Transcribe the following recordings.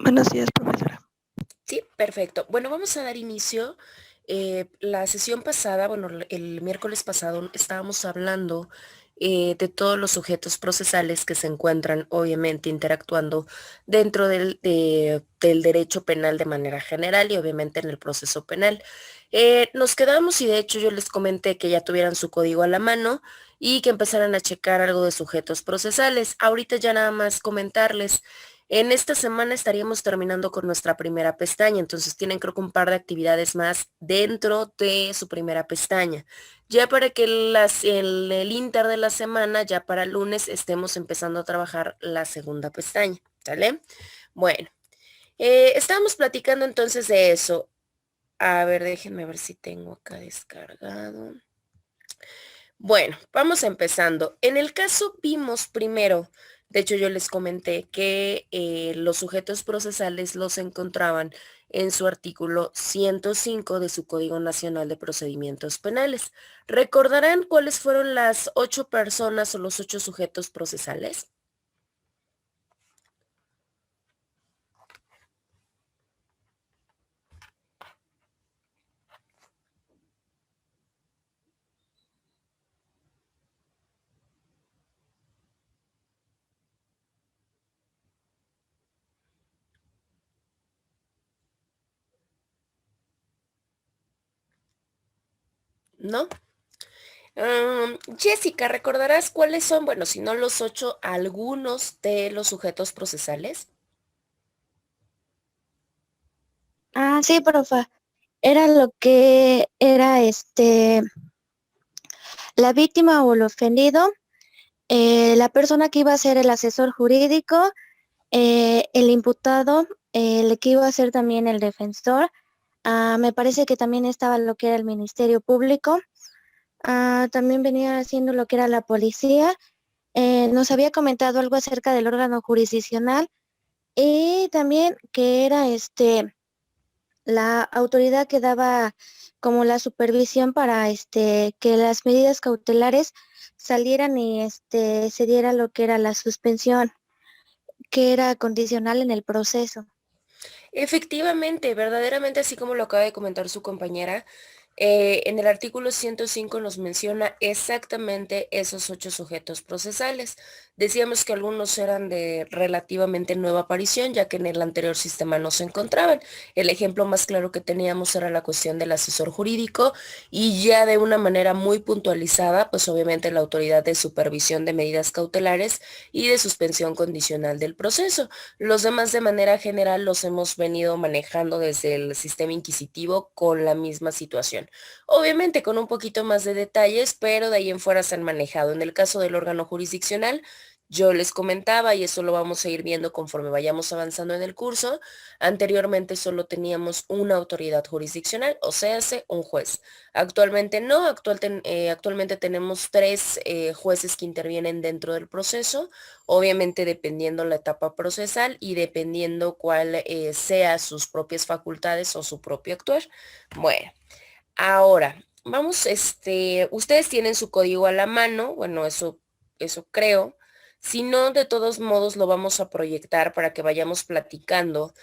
Buenos días, profesora. Sí, perfecto. Bueno, vamos a dar inicio. La sesión pasada, bueno, el miércoles pasado estábamos hablando de todos los sujetos procesales que se encuentran obviamente interactuando dentro del derecho penal de manera general y obviamente en el proceso penal. Nos quedamos y de hecho yo les comenté que ya tuvieran su código a la mano y que empezaran a checar algo de sujetos procesales. Ahorita ya nada más comentarles. En esta semana estaríamos terminando con nuestra primera pestaña, entonces tienen creo que un par de actividades más dentro de su primera pestaña. Ya para que el inter de la semana, ya para el lunes, estemos empezando a trabajar la segunda pestaña, ¿sale? Bueno, estábamos platicando entonces de eso. A ver, déjenme ver si tengo acá descargado. Bueno, vamos empezando. En el caso vimos primero, de hecho yo les comenté que los sujetos procesales los encontraban en su artículo 105 de su Código Nacional de Procedimientos Penales. ¿Recordarán cuáles fueron las 8 personas o los 8 sujetos procesales? ¿No? Jessica, ¿recordarás cuáles son, bueno, si no los 8, algunos de los sujetos procesales? Sí, profa. Era lo que era la víctima o el ofendido, la persona que iba a ser el asesor jurídico, el imputado, el que iba a ser también el defensor. Me parece que también estaba lo que era el Ministerio Público. También venía haciendo lo que era la policía. Nos había comentado algo acerca del órgano jurisdiccional y también que era la autoridad que daba como la supervisión para que las medidas cautelares salieran y se diera lo que era la suspensión, que era condicional en el proceso. Efectivamente, verdaderamente, así como lo acaba de comentar su compañera, en el artículo 105 nos menciona exactamente esos 8 sujetos procesales. Decíamos que algunos eran de relativamente nueva aparición, ya que en el anterior sistema no se encontraban. El ejemplo más claro que teníamos era la cuestión del asesor jurídico y ya de una manera muy puntualizada, pues obviamente la autoridad de supervisión de medidas cautelares y de suspensión condicional del proceso. Los demás de manera general los hemos venido manejando desde el sistema inquisitivo con la misma situación. Obviamente con un poquito más de detalles, pero de ahí en fuera se han manejado. En el caso del órgano jurisdiccional, yo les comentaba, y eso lo vamos a ir viendo conforme vayamos avanzando en el curso, anteriormente solo teníamos una autoridad jurisdiccional, o sea, un juez. Actualmente no, actualmente tenemos 3 jueces que intervienen dentro del proceso, obviamente dependiendo la etapa procesal y dependiendo cuál sea sus propias facultades o su propio actuar. Bueno, ahora, vamos, ustedes tienen su código a la mano, bueno, eso creo. Si no, de todos modos lo vamos a proyectar para que vayamos platicando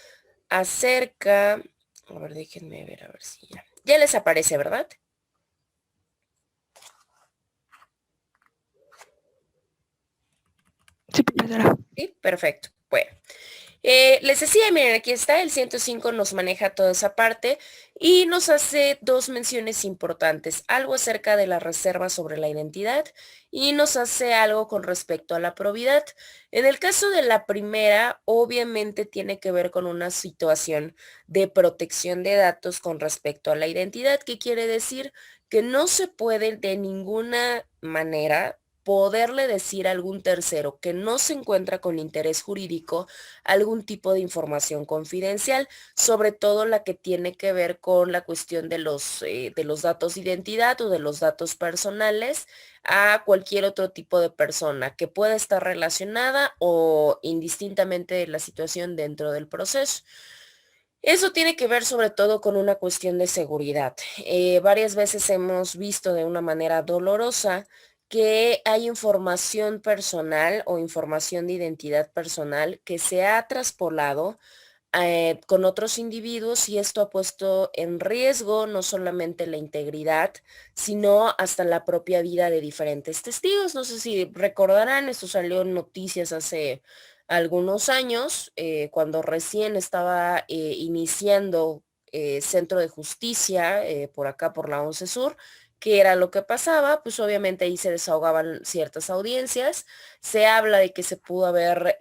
acerca, a ver, déjenme ver, a ver si ya les aparece, ¿verdad? Sí, profesora. Sí, perfecto. Bueno. Les decía, miren, aquí está, el 105 nos maneja toda esa parte y nos hace 2 menciones importantes, algo acerca de la reserva sobre la identidad y nos hace algo con respecto a la probidad. En el caso de la primera, obviamente tiene que ver con una situación de protección de datos con respecto a la identidad, que quiere decir que no se puede de ninguna manera poderle decir a algún tercero que no se encuentra con interés jurídico algún tipo de información confidencial, sobre todo la que tiene que ver con la cuestión de los datos de identidad o de los datos personales a cualquier otro tipo de persona que pueda estar relacionada o indistintamente de la situación dentro del proceso. Eso tiene que ver sobre todo con una cuestión de seguridad. Varias veces hemos visto de una manera dolorosa que hay información personal o información de identidad personal que se ha traspolado con otros individuos y esto ha puesto en riesgo no solamente la integridad, sino hasta la propia vida de diferentes testigos. No sé si recordarán, esto salió en noticias hace algunos años, cuando recién estaba iniciando Centro de Justicia por acá, por la 11 Sur. ¿Qué era lo que pasaba? Pues obviamente ahí se desahogaban ciertas audiencias. Se habla de que se pudo haber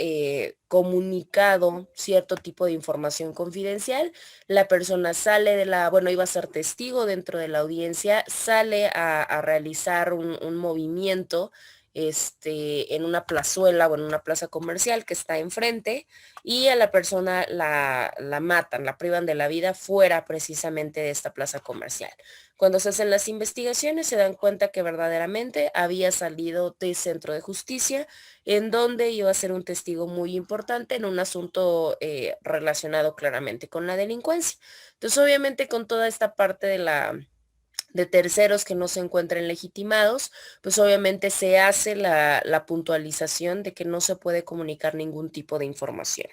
comunicado cierto tipo de información confidencial. La persona sale de bueno, iba a ser testigo dentro de la audiencia, sale a realizar un movimiento en una plazuela o en una plaza comercial que está enfrente y a la persona la matan, la privan de la vida fuera precisamente de esta plaza comercial. Cuando se hacen las investigaciones se dan cuenta que verdaderamente había salido de Centro de Justicia, en donde iba a ser un testigo muy importante en un asunto relacionado claramente con la delincuencia. Entonces, obviamente, con toda esta parte de terceros que no se encuentren legitimados, pues obviamente se hace la puntualización de que no se puede comunicar ningún tipo de información.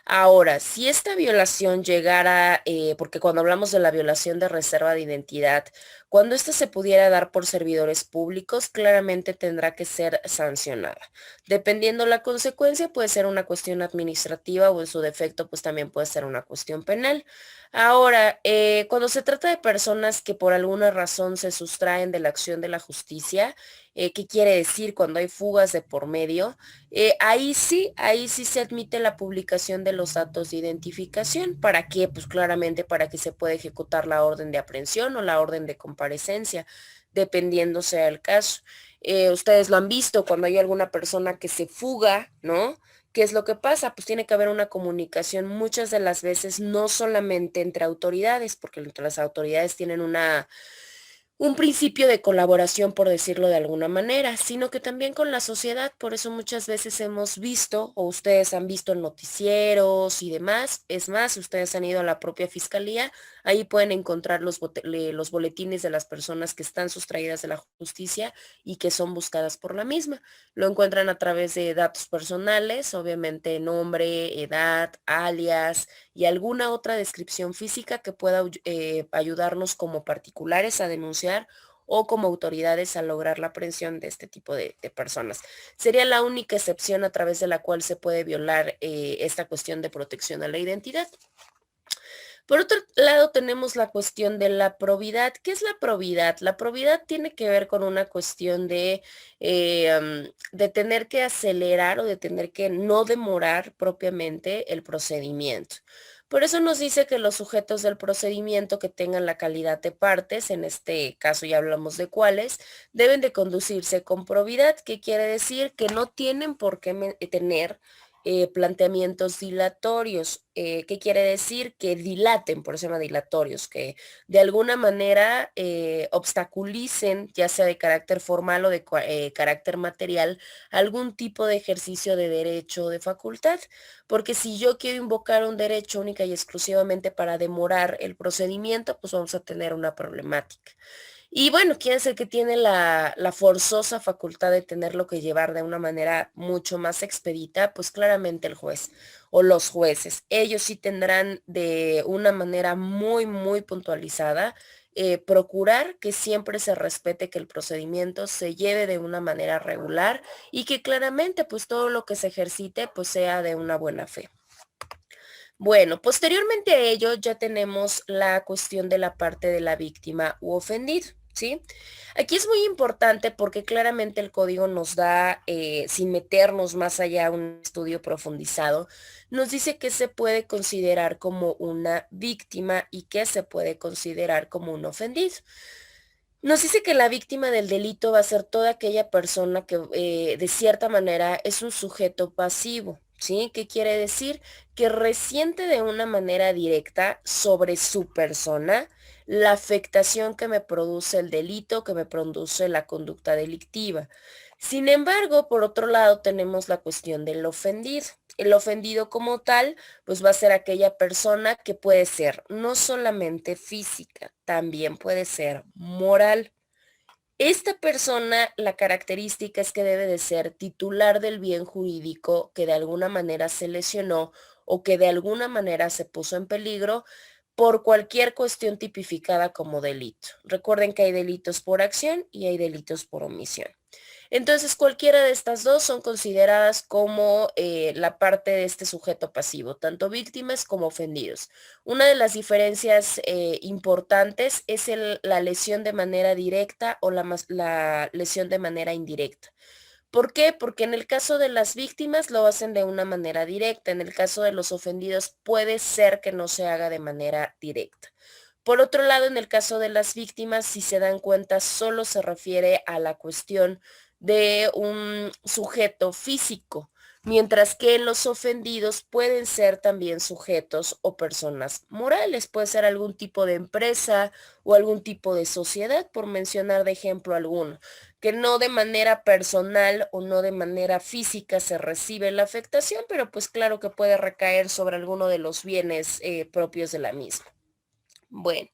Ahora, si esta violación llegara, porque cuando hablamos de la violación de reserva de identidad, cuando ésta se pudiera dar por servidores públicos, claramente tendrá que ser sancionada. Dependiendo la consecuencia, puede ser una cuestión administrativa o en su defecto, pues también puede ser una cuestión penal. Ahora, cuando se trata de personas que por alguna razón se sustraen de la acción de la justicia, ¿qué quiere decir cuando hay fugas de por medio? Ahí sí se admite la publicación de los datos de identificación. ¿Para qué? Pues claramente para que se pueda ejecutar la orden de aprehensión o la orden de comparecencia, dependiendo sea el caso. Ustedes lo han visto cuando hay alguna persona que se fuga, ¿no? ¿Qué es lo que pasa? Pues tiene que haber una comunicación muchas de las veces, no solamente entre autoridades, porque entre las autoridades tienen un principio de colaboración, por decirlo de alguna manera, sino que también con la sociedad. Por eso muchas veces hemos visto, o ustedes han visto en noticieros y demás, es más, ustedes han ido a la propia fiscalía, ahí pueden encontrar los boletines de las personas que están sustraídas de la justicia y que son buscadas por la misma. Lo encuentran a través de datos personales, obviamente nombre, edad, alias, y alguna otra descripción física que pueda ayudarnos como particulares a denunciar o como autoridades a lograr la aprehensión de este tipo de personas. Sería la única excepción a través de la cual se puede violar esta cuestión de protección a la identidad. Por otro lado, tenemos la cuestión de la probidad. ¿Qué es la probidad? La probidad tiene que ver con una cuestión de tener que acelerar o de tener que no demorar propiamente el procedimiento. Por eso nos dice que los sujetos del procedimiento que tengan la calidad de partes, en este caso ya hablamos de cuáles, deben de conducirse con probidad, que quiere decir que no tienen por qué tener planteamientos dilatorios. ¿Qué quiere decir? Que dilaten, por eso se llama dilatorios, que de alguna manera obstaculicen, ya sea de carácter formal o de carácter material, algún tipo de ejercicio de derecho o de facultad. Porque si yo quiero invocar un derecho única y exclusivamente para demorar el procedimiento, pues vamos a tener una problemática. Y bueno, ¿quién es el que tiene la forzosa facultad de tenerlo que llevar de una manera mucho más expedita? Pues claramente el juez o los jueces. Ellos sí tendrán de una manera muy, muy puntualizada procurar que siempre se respete, que el procedimiento se lleve de una manera regular y que claramente pues todo lo que se ejercite pues sea de una buena fe. Bueno, posteriormente a ello ya tenemos la cuestión de la parte de la víctima u ofendido, ¿sí? Aquí es muy importante porque claramente el código nos da, sin meternos más allá a un estudio profundizado, nos dice que se puede considerar como una víctima y que se puede considerar como un ofendido. Nos dice que la víctima del delito va a ser toda aquella persona que de cierta manera es un sujeto pasivo, ¿sí? ¿Qué quiere decir? Que resiente de una manera directa sobre su persona la afectación que me produce el delito, que me produce la conducta delictiva. Sin embargo, por otro lado, tenemos la cuestión del ofendido. El ofendido como tal pues va a ser aquella persona que puede ser no solamente física, también puede ser moral. Esta persona, la característica es que debe de ser titular del bien jurídico que de alguna manera se lesionó o que de alguna manera se puso en peligro por cualquier cuestión tipificada como delito. Recuerden que hay delitos por acción y hay delitos por omisión. Entonces, cualquiera de estas dos son consideradas como la parte de este sujeto pasivo, tanto víctimas como ofendidos. Una de las diferencias importantes es la lesión de manera directa o la lesión de manera indirecta. ¿Por qué? Porque en el caso de las víctimas lo hacen de una manera directa, en el caso de los ofendidos puede ser que no se haga de manera directa. Por otro lado, en el caso de las víctimas, si se dan cuenta, solo se refiere a la cuestión de un sujeto físico, mientras que en los ofendidos pueden ser también sujetos o personas morales, puede ser algún tipo de empresa o algún tipo de sociedad, por mencionar de ejemplo alguno, que no de manera personal o no de manera física se recibe la afectación, pero pues claro que puede recaer sobre alguno de los bienes propios de la misma. Bueno,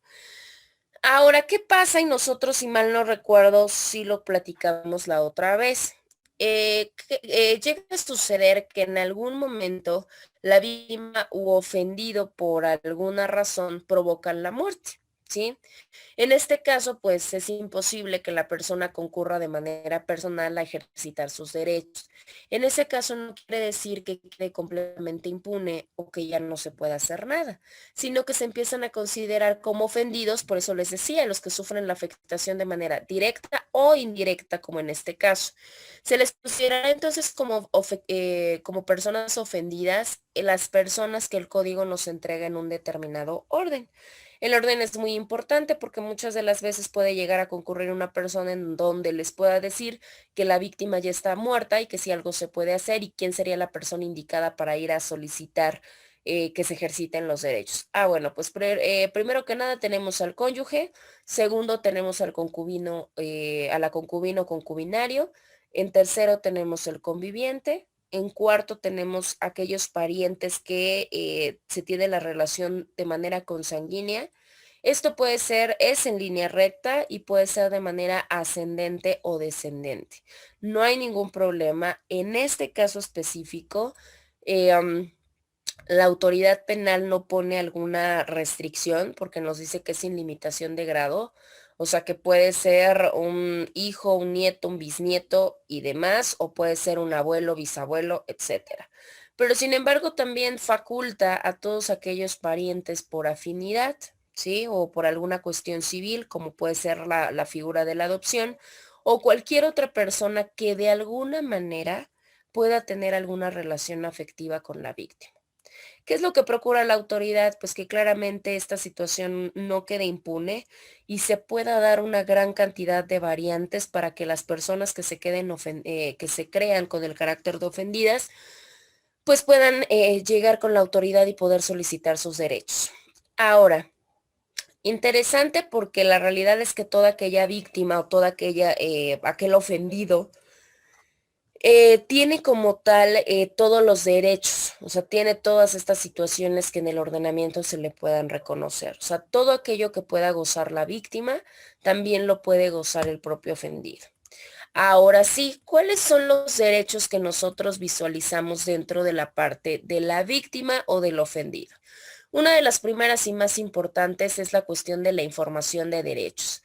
ahora, ¿qué pasa? Y nosotros, si mal no recuerdo, sí lo platicamos la otra vez. Llega a suceder que en algún momento la víctima u ofendido por alguna razón provocan la muerte, ¿sí? En este caso, pues es imposible que la persona concurra de manera personal a ejercitar sus derechos. En ese caso no quiere decir que quede completamente impune o que ya no se pueda hacer nada, sino que se empiezan a considerar como ofendidos, por eso les decía, los que sufren la afectación de manera directa o indirecta, como en este caso. Se les considerará entonces como personas ofendidas las personas que el código nos entrega en un determinado orden. El orden es muy importante porque muchas de las veces puede llegar a concurrir una persona en donde les pueda decir que la víctima ya está muerta y que si algo se puede hacer y quién sería la persona indicada para ir a solicitar que se ejerciten los derechos. Bueno, pues primero que nada tenemos al cónyuge, segundo tenemos al concubino, a la concubina o concubinario, en tercero tenemos el conviviente, en cuarto tenemos aquellos parientes que se tiene la relación de manera consanguínea. Esto puede ser, es en línea recta y puede ser de manera ascendente o descendente. No hay ningún problema. En este caso específico, la autoridad penal no pone alguna restricción porque nos dice que es sin limitación de grado, o sea que puede ser un hijo, un nieto, un bisnieto y demás, o puede ser un abuelo, bisabuelo, etcétera. Pero sin embargo también faculta a todos aquellos parientes por afinidad, ¿sí? O por alguna cuestión civil, como puede ser la figura de la adopción, o cualquier otra persona que de alguna manera pueda tener alguna relación afectiva con la víctima. ¿Qué es lo que procura la autoridad? Pues que claramente esta situación no quede impune y se pueda dar una gran cantidad de variantes para que las personas que se queden que se crean con el carácter de ofendidas, pues puedan llegar con la autoridad y poder solicitar sus derechos. Ahora, interesante porque la realidad es que toda aquella víctima o toda aquel ofendido tiene como tal todos los derechos, o sea, tiene todas estas situaciones que en el ordenamiento se le puedan reconocer. O sea, todo aquello que pueda gozar la víctima, también lo puede gozar el propio ofendido. Ahora sí, ¿cuáles son los derechos que nosotros visualizamos dentro de la parte de la víctima o del ofendido? Una de las primeras y más importantes es la cuestión de la información de derechos.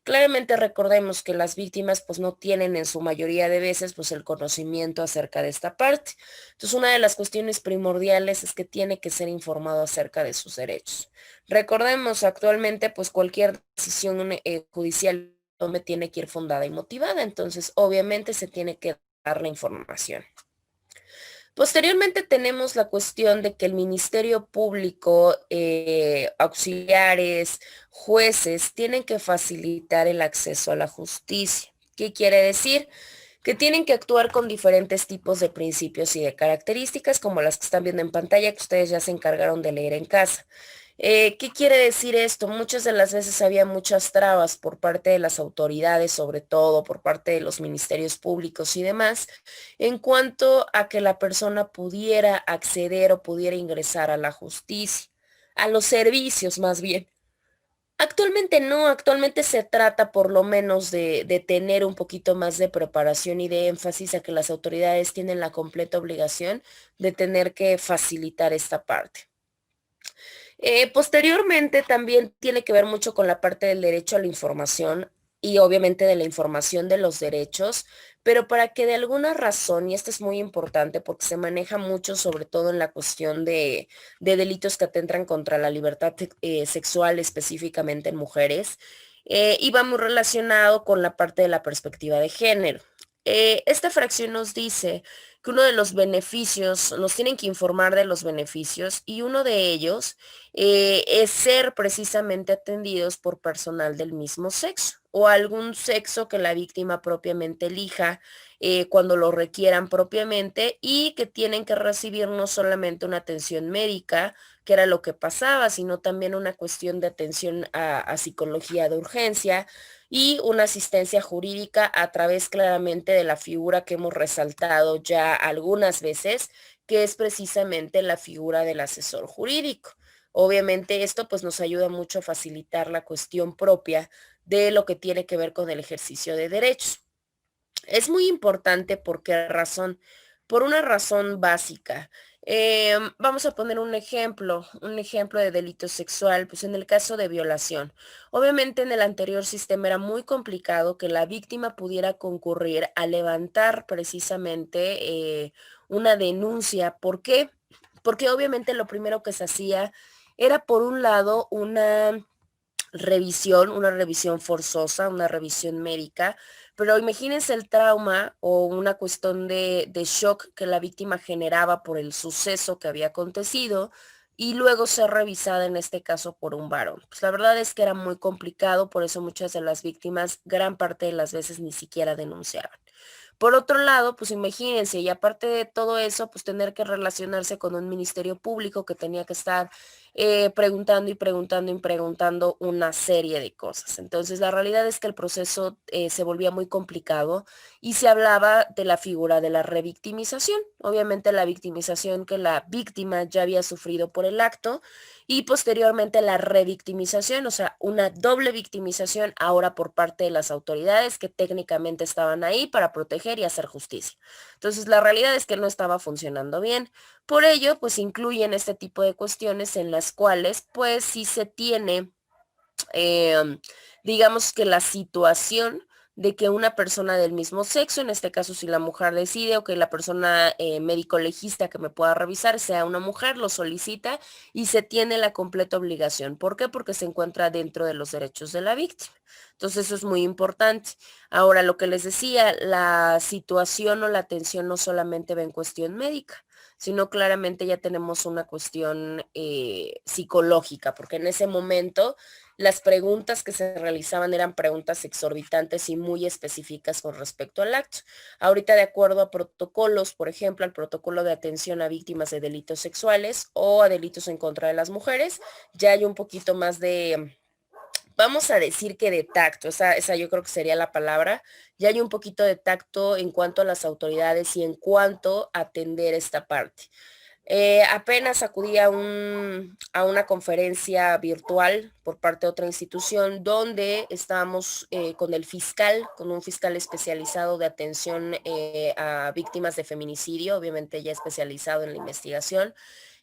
Claramente recordemos que las víctimas pues no tienen en su mayoría de veces pues el conocimiento acerca de esta parte. Entonces una de las cuestiones primordiales es que tiene que ser informado acerca de sus derechos. Recordemos actualmente pues cualquier decisión judicial tome tiene que ir fundada y motivada, entonces obviamente se tiene que dar la información. Posteriormente tenemos la cuestión de que el Ministerio Público, auxiliares, jueces, tienen que facilitar el acceso a la justicia. ¿Qué quiere decir? Que tienen que actuar con diferentes tipos de principios y de características, como las que están viendo en pantalla, que ustedes ya se encargaron de leer en casa. ¿Qué quiere decir esto? Muchas de las veces había muchas trabas por parte de las autoridades, sobre todo por parte de los ministerios públicos y demás, en cuanto a que la persona pudiera acceder o pudiera ingresar a la justicia, a los servicios más bien. Actualmente no, actualmente se trata por lo menos de tener un poquito más de preparación y de énfasis a que las autoridades tienen la completa obligación de tener que facilitar esta parte. Posteriormente también tiene que ver mucho con la parte del derecho a la información y obviamente de la información de los derechos, pero para que de alguna razón, y esto es muy importante porque se maneja mucho sobre todo en la cuestión de delitos que atentan contra la libertad sexual, específicamente en mujeres, y va muy relacionado con la parte de la perspectiva de género. Esta fracción nos dice que uno de los beneficios, nos tienen que informar de los beneficios y uno de ellos es ser precisamente atendidos por personal del mismo sexo o algún sexo que la víctima propiamente elija cuando lo requieran propiamente y que tienen que recibir no solamente una atención médica, que era lo que pasaba, sino también una cuestión de atención a psicología de urgencia y una asistencia jurídica a través claramente de la figura que hemos resaltado ya algunas veces, que es precisamente la figura del asesor jurídico. Obviamente esto pues nos ayuda mucho a facilitar la cuestión propia de lo que tiene que ver con el ejercicio de derechos. Es muy importante, ¿por qué razón? Por una razón básica. Vamos a poner un ejemplo de delito sexual, pues en el caso de violación. Obviamente en el anterior sistema era muy complicado que la víctima pudiera concurrir a levantar precisamente una denuncia. ¿Por qué? Porque obviamente lo primero que se hacía era, por un lado, una revisión forzosa, una revisión médica, pero imagínense el trauma o una cuestión de shock que la víctima generaba por el suceso que había acontecido y luego ser revisada en este caso por un varón. Pues la verdad es que era muy complicado, por eso muchas de las víctimas, gran parte de las veces ni siquiera denunciaban. Por otro lado, pues imagínense, y aparte de todo eso, pues tener que relacionarse con un ministerio público que tenía que estar preguntando y preguntando y preguntando una serie de cosas. Entonces, la realidad es que el proceso se volvía muy complicado y se hablaba de la figura de la revictimización. Obviamente la victimización que la víctima ya había sufrido por el acto y posteriormente la revictimización, o sea, una doble victimización ahora por parte de las autoridades que técnicamente estaban ahí para proteger y hacer justicia. Entonces, la realidad es que no estaba funcionando bien. Por ello, pues incluyen este tipo de cuestiones en las cuales, pues sí se tiene eh, digamos que la situación de que una persona del mismo sexo, en este caso si la mujer decide o que la persona médico legista que me pueda revisar sea una mujer, lo solicita y se tiene la completa obligación. ¿Por qué? Porque se encuentra dentro de los derechos de la víctima. Entonces eso es muy importante. Ahora, lo que les decía, la situación o la atención no solamente va en cuestión médica, sino claramente ya tenemos una cuestión psicológica, porque en ese momento las preguntas que se realizaban eran preguntas exorbitantes y muy específicas con respecto al acto. Ahorita, de acuerdo a protocolos, por ejemplo, al protocolo de atención a víctimas de delitos sexuales o a delitos en contra de las mujeres, ya hay un poquito más de, vamos a decir que de tacto, esa yo creo que sería la palabra, ya hay un poquito de tacto en cuanto a las autoridades y en cuanto a atender esta parte. Apenas acudí a una conferencia virtual por parte de otra institución donde estábamos con un fiscal especializado de atención a víctimas de feminicidio, obviamente ya especializado en la investigación,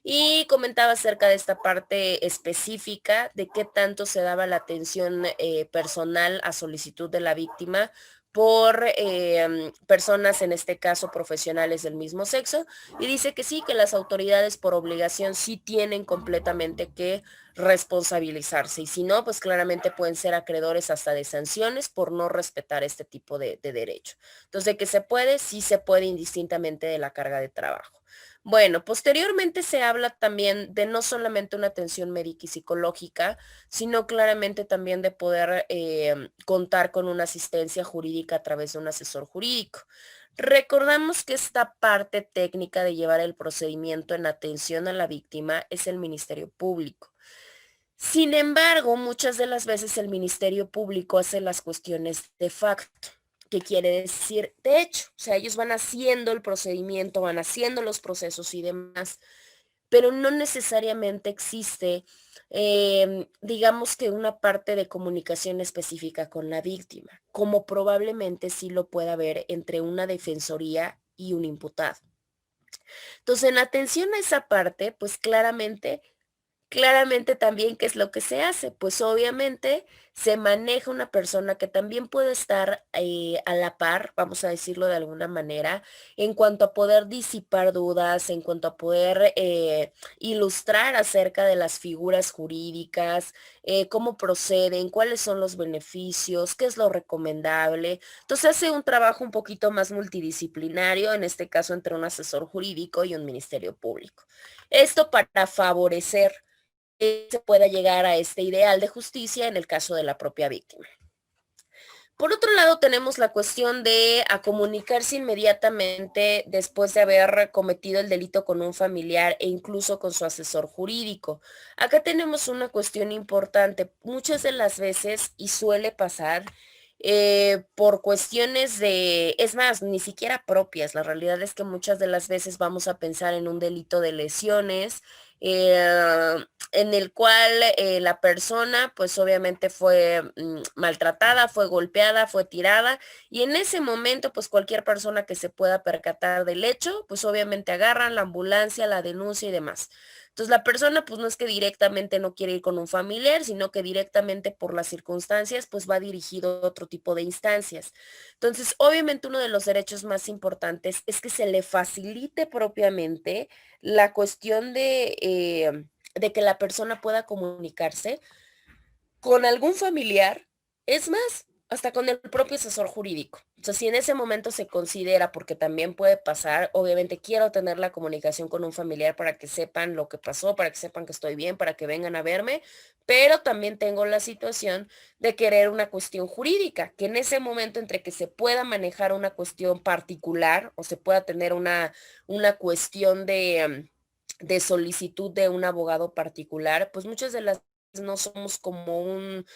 y comentaba acerca de esta parte específica de qué tanto se daba la atención personal a solicitud de la víctima por personas, en este caso profesionales del mismo sexo, y dice que sí, que las autoridades por obligación sí tienen completamente que responsabilizarse, y si no, pues claramente pueden ser acreedores hasta de sanciones por no respetar este tipo de derecho. Entonces, de que se puede, sí se puede indistintamente de la carga de trabajo. Bueno, posteriormente se habla también de no solamente una atención médica y psicológica, sino claramente también de poder contar con una asistencia jurídica a través de un asesor jurídico. Recordamos que esta parte técnica de llevar el procedimiento en atención a la víctima es el Ministerio Público. Sin embargo, muchas de las veces el Ministerio Público hace las cuestiones de facto. ¿Qué quiere decir? De hecho, o sea, ellos van haciendo el procedimiento, van haciendo los procesos y demás, pero no necesariamente existe, digamos que una parte de comunicación específica con la víctima, como probablemente sí lo pueda haber entre una defensoría y un imputado. Entonces, en atención a esa parte, pues claramente también, ¿qué es lo que se hace? Pues obviamente se maneja una persona que también puede estar a la par, vamos a decirlo de alguna manera, en cuanto a poder disipar dudas, en cuanto a poder ilustrar acerca de las figuras jurídicas, cómo proceden, cuáles son los beneficios, qué es lo recomendable. Entonces hace un trabajo un poquito más multidisciplinario, en este caso entre un asesor jurídico y un ministerio público. Esto para favorecer se pueda llegar a este ideal de justicia en el caso de la propia víctima. Por otro lado, tenemos la cuestión de a comunicarse inmediatamente después de haber cometido el delito con un familiar e incluso con su asesor jurídico. Acá tenemos una cuestión importante. Muchas de las veces, y suele pasar, por cuestiones de, es más, ni siquiera propias. La realidad es que muchas de las veces vamos a pensar en un delito de lesiones, eh, en el cual la persona pues obviamente fue maltratada, fue golpeada, fue tirada y en ese momento pues cualquier persona que se pueda percatar del hecho pues obviamente agarran la ambulancia, la denuncia y demás. Entonces la persona pues no es que directamente no quiere ir con un familiar, sino que directamente por las circunstancias pues va dirigido a otro tipo de instancias. Entonces obviamente uno de los derechos más importantes es que se le facilite propiamente la cuestión de que la persona pueda comunicarse con algún familiar, es más, hasta con el propio asesor jurídico. O sea, si en ese momento se considera, porque también puede pasar, obviamente quiero tener la comunicación con un familiar para que sepan lo que pasó, para que sepan que estoy bien, para que vengan a verme, pero también tengo la situación de querer una cuestión jurídica, que en ese momento entre que se pueda manejar una cuestión particular o se pueda tener una cuestión de solicitud de un abogado particular, pues muchas de las no somos como un,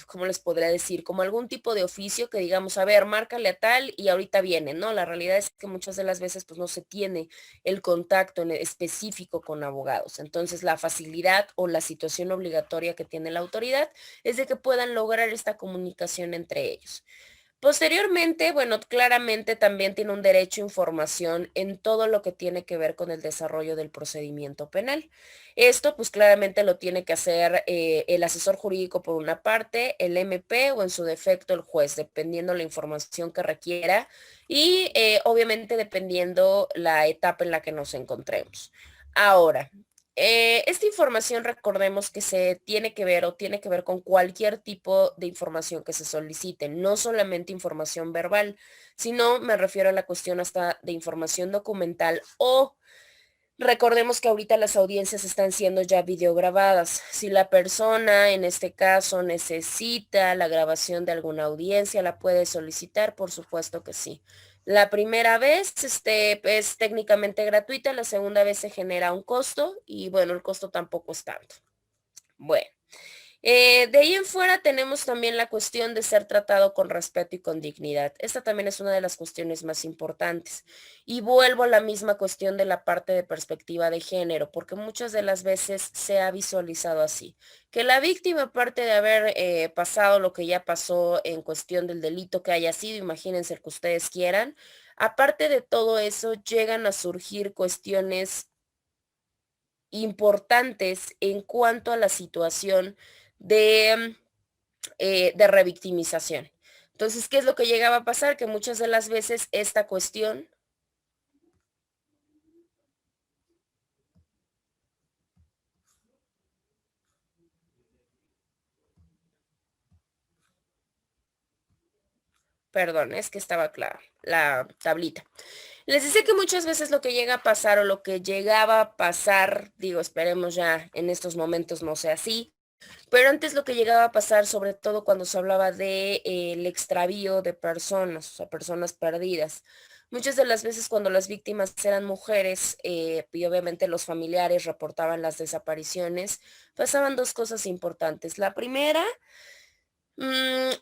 ¿cómo les podría decir? Como algún tipo de oficio que digamos, a ver, márcale a tal y ahorita viene, ¿no? La realidad es que muchas de las veces pues no se tiene el contacto en específico con abogados. Entonces, la facilidad o la situación obligatoria que tiene la autoridad es de que puedan lograr esta comunicación entre ellos. Posteriormente, bueno, claramente también tiene un derecho a información en todo lo que tiene que ver con el desarrollo del procedimiento penal. Esto, pues claramente lo tiene que hacer el asesor jurídico por una parte, el MP o en su defecto el juez, dependiendo la información que requiera y obviamente dependiendo la etapa en la que nos encontremos. Ahora, esta información recordemos que se tiene que ver o tiene que ver con cualquier tipo de información que se solicite, no solamente información verbal, sino me refiero a la cuestión hasta de información documental o recordemos que ahorita las audiencias están siendo ya videograbadas. Si la persona en este caso necesita la grabación de alguna audiencia, la puede solicitar, por supuesto que sí. La primera vez es técnicamente gratuita, la segunda vez se genera un costo y bueno, el costo tampoco es tanto. Bueno. De ahí en fuera tenemos también la cuestión de ser tratado con respeto y con dignidad. Esta también es una de las cuestiones más importantes. Y vuelvo a la misma cuestión de la parte de perspectiva de género, porque muchas de las veces se ha visualizado así, que la víctima, aparte de haber pasado lo que ya pasó en cuestión del delito que haya sido, imagínense el que ustedes quieran, aparte de todo eso, llegan a surgir cuestiones importantes en cuanto a la situación de, de revictimización. Entonces, ¿qué es lo que llegaba a pasar? Que muchas de las veces esta cuestión, perdón, es que estaba clara la tablita. Les decía que muchas veces lo que llega a pasar o lo que llegaba a pasar, digo, esperemos ya en estos momentos no sea así, pero antes lo que llegaba a pasar, sobre todo cuando se hablaba de el extravío de personas, o sea, personas perdidas. Muchas de las veces cuando las víctimas eran mujeres y obviamente los familiares reportaban las desapariciones, pasaban dos cosas importantes. La primera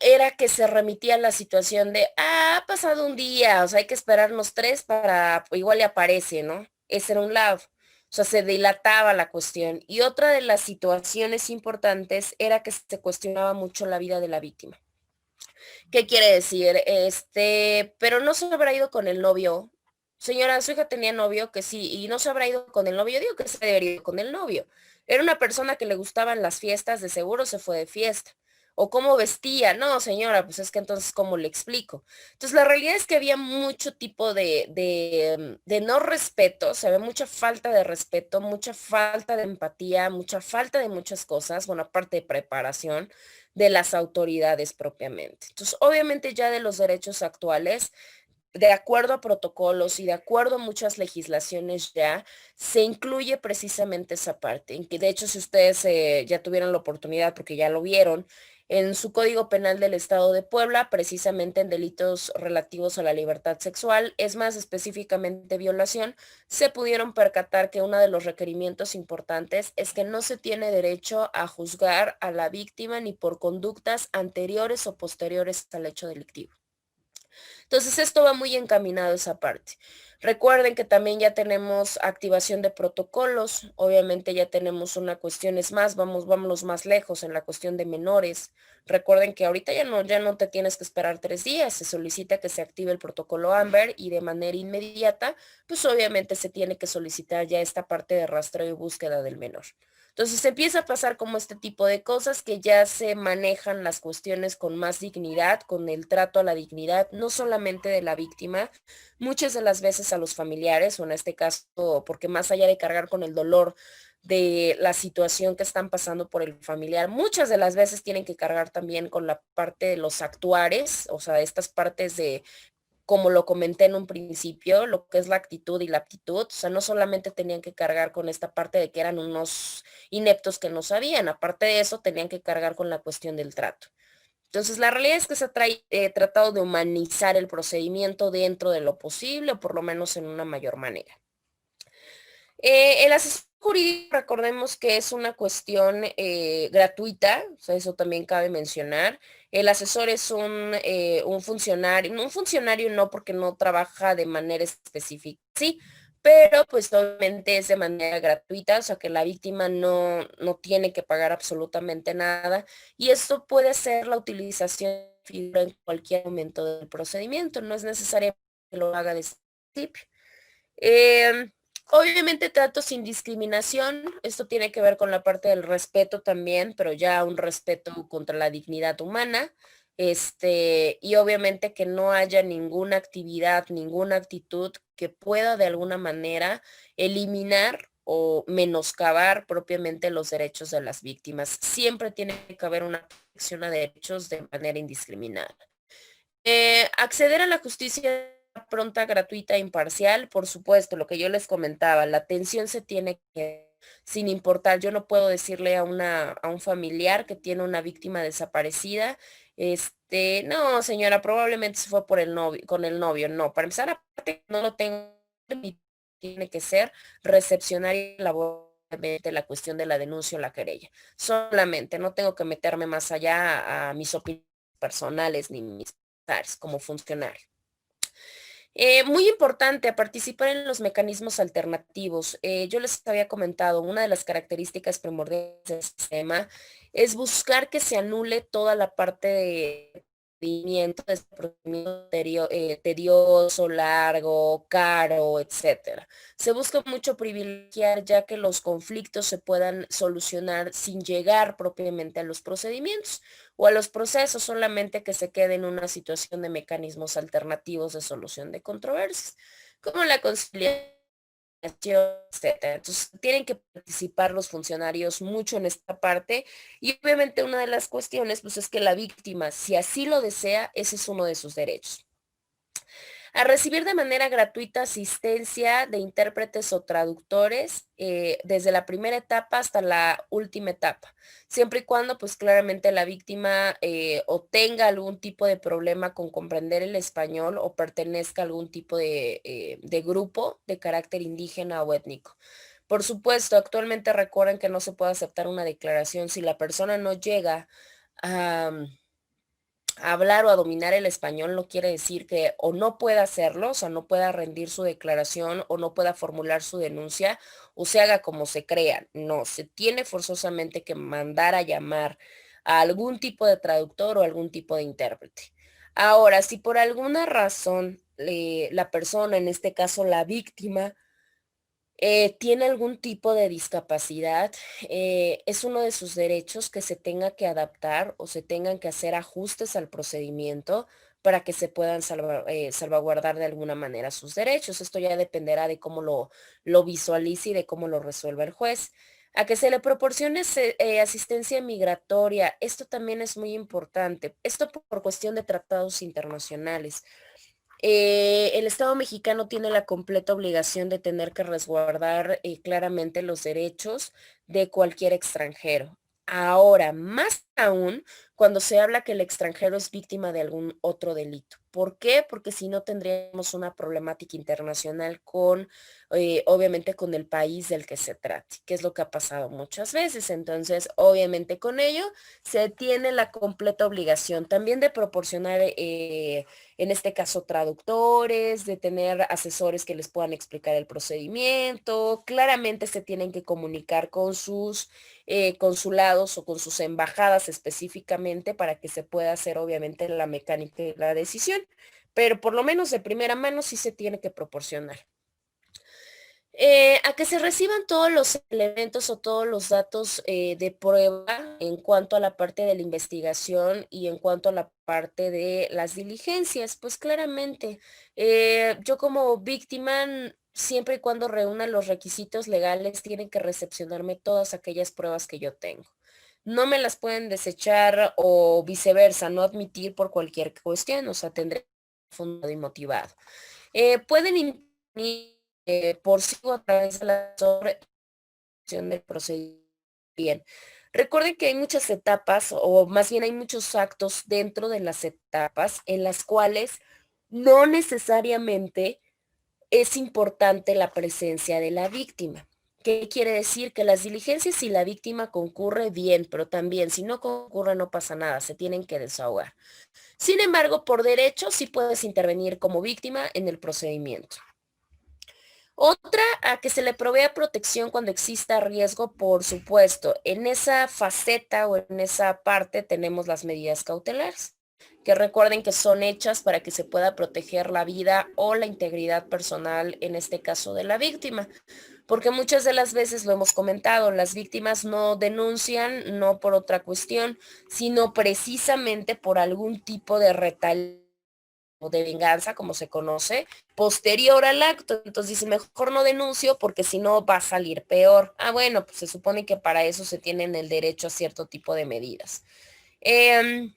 era que se remitía a la situación de, ha pasado un día, o sea, hay que esperarnos 3 para, igual le aparece, ¿no? Ese era un lado. O sea, se dilataba la cuestión. Y otra de las situaciones importantes era que se cuestionaba mucho la vida de la víctima. ¿Qué quiere decir? Pero no se habrá ido con el novio. Señora, su hija tenía novio, que sí, y no se habrá ido con el novio. Yo digo que se debería ir con el novio. Era una persona que le gustaban las fiestas, de seguro se fue de fiesta. O cómo vestía. No, señora, pues es que entonces, ¿cómo le explico? Entonces, la realidad es que había mucho tipo de no respeto, se ve mucha falta de respeto, mucha falta de empatía, mucha falta de muchas cosas, bueno, aparte de preparación de las autoridades propiamente. Entonces, obviamente ya de los derechos actuales, de acuerdo a protocolos y de acuerdo a muchas legislaciones ya, se incluye precisamente esa parte, en que de hecho si ustedes ya tuvieron la oportunidad, porque ya lo vieron, en su Código Penal del Estado de Puebla, precisamente en delitos relativos a la libertad sexual, es más específicamente violación, se pudieron percatar que uno de los requerimientos importantes es que no se tiene derecho a juzgar a la víctima ni por conductas anteriores o posteriores al hecho delictivo. Entonces, esto va muy encaminado a esa parte. Recuerden que también ya tenemos activación de protocolos, obviamente ya tenemos una cuestión, es más, vámonos más lejos en la cuestión de menores. Recuerden que ahorita ya no te tienes que esperar 3 días, se solicita que se active el protocolo Amber y de manera inmediata, pues obviamente se tiene que solicitar ya esta parte de rastreo y búsqueda del menor. Entonces empieza a pasar como este tipo de cosas que ya se manejan las cuestiones con más dignidad, con el trato a la dignidad, no solamente de la víctima, muchas de las veces a los familiares, o en este caso, porque más allá de cargar con el dolor de la situación que están pasando por el familiar, muchas de las veces tienen que cargar también con la parte de los actuares, o sea, estas partes de como lo comenté en un principio, lo que es la actitud y la aptitud, o sea, no solamente tenían que cargar con esta parte de que eran unos ineptos que no sabían, aparte de eso, tenían que cargar con la cuestión del trato. Entonces, la realidad es que se ha tratado de humanizar el procedimiento dentro de lo posible, o por lo menos en una mayor manera. El asesor jurídico, recordemos que es una cuestión gratuita, o sea, eso también cabe mencionar. El asesor es un funcionario, no un funcionario no porque no trabaja de manera específica, sí, pero pues obviamente es de manera gratuita, o sea que la víctima no tiene que pagar absolutamente nada y esto puede ser la utilización de figura en cualquier momento del procedimiento, no es necesario que lo haga desde el principio. Obviamente trato sin discriminación, esto tiene que ver con la parte del respeto también, pero ya un respeto contra la dignidad humana, y obviamente que no haya ninguna actividad, ninguna actitud que pueda de alguna manera eliminar o menoscabar propiamente los derechos de las víctimas. Siempre tiene que haber una protección a derechos de manera indiscriminada. Acceder a la justicia pronta, gratuita e imparcial, por supuesto, lo que yo les comentaba, la atención se tiene que, sin importar, yo no puedo decirle a un familiar que tiene una víctima desaparecida, no, señora, probablemente se fue por el novio, con el novio, no, para empezar, aparte, no lo tengo, tiene que ser recepcionar y elaborar la cuestión de la denuncia o la querella. Solamente, no tengo que meterme más allá a mis opiniones personales ni mis como funcionario. Muy importante a participar en los mecanismos alternativos. Yo les había comentado, una de las características primordiales del sistema es buscar que se anule toda la parte de procedimiento, de este procedimiento tedioso, largo, caro, etcétera. Se busca mucho privilegiar ya que los conflictos se puedan solucionar sin llegar propiamente a los procedimientos o a los procesos, solamente que se quede en una situación de mecanismos alternativos de solución de controversias, como la conciliación, etcétera. Entonces, tienen que participar los funcionarios mucho en esta parte y obviamente una de las cuestiones pues es que la víctima, si así lo desea, ese es uno de sus derechos. A recibir de manera gratuita asistencia de intérpretes o traductores desde la primera etapa hasta la última etapa, siempre y cuando pues claramente la víctima o tenga algún tipo de problema con comprender el español o pertenezca a algún tipo de grupo de carácter indígena o étnico. Por supuesto, actualmente recuerden que no se puede aceptar una declaración si la persona no llega a hablar o a dominar el español no quiere decir que o no pueda hacerlo, o sea, no pueda rendir su declaración o no pueda formular su denuncia o se haga como se crea. No, se tiene forzosamente que mandar a llamar a algún tipo de traductor o algún tipo de intérprete. Ahora, si por alguna razón la persona, en este caso la víctima, tiene algún tipo de discapacidad, es uno de sus derechos que se tenga que adaptar o se tengan que hacer ajustes al procedimiento para que se puedan salvaguardar de alguna manera sus derechos. Esto ya dependerá de cómo lo visualice y de cómo lo resuelva el juez. A que se le proporcione asistencia migratoria, esto también es muy importante. Esto por cuestión de tratados internacionales. El Estado mexicano tiene la completa obligación de tener que resguardar claramente los derechos de cualquier extranjero. Ahora, más aún cuando se habla que el extranjero es víctima de algún otro delito. ¿Por qué? Porque si no tendríamos una problemática internacional con, obviamente, con el país del que se trate, que es lo que ha pasado muchas veces. Entonces, obviamente con ello se tiene la completa obligación también de proporcionar en este caso traductores, de tener asesores que les puedan explicar el procedimiento. Claramente se tienen que comunicar con sus consulados o con sus embajadas específicamente para que se pueda hacer obviamente la mecánica de la decisión, pero por lo menos de primera mano sí se tiene que proporcionar. A que se reciban todos los elementos o todos los datos de prueba en cuanto a la parte de la investigación y en cuanto a la parte de las diligencias, pues claramente yo como víctima, siempre y cuando reúna los requisitos legales, tienen que recepcionarme todas aquellas pruebas que yo tengo. No me las pueden desechar o viceversa, no admitir por cualquier cuestión, o sea, tendré fundado y motivado. Pueden imprimir por sí o a través de la sobre del procedimiento. Bien, recuerden que hay muchas etapas o más bien hay muchos actos dentro de las etapas en las cuales no necesariamente es importante la presencia de la víctima. ¿Qué quiere decir? Que las diligencias, si la víctima concurre, bien, pero también si no concurre no pasa nada, se tienen que desahogar. Sin embargo, por derecho sí puedes intervenir como víctima en el procedimiento. Otra, a que se le provea protección cuando exista riesgo, por supuesto. En esa faceta o en esa parte tenemos las medidas cautelares, que recuerden que son hechas para que se pueda proteger la vida o la integridad personal, en este caso de la víctima. Porque muchas de las veces lo hemos comentado, las víctimas no denuncian, no por otra cuestión, sino precisamente por algún tipo de retaliación o de venganza, como se conoce, posterior al acto. Entonces dice, mejor no denuncio porque si no va a salir peor. Ah, bueno, pues se supone que para eso se tienen el derecho a cierto tipo de medidas. Eh,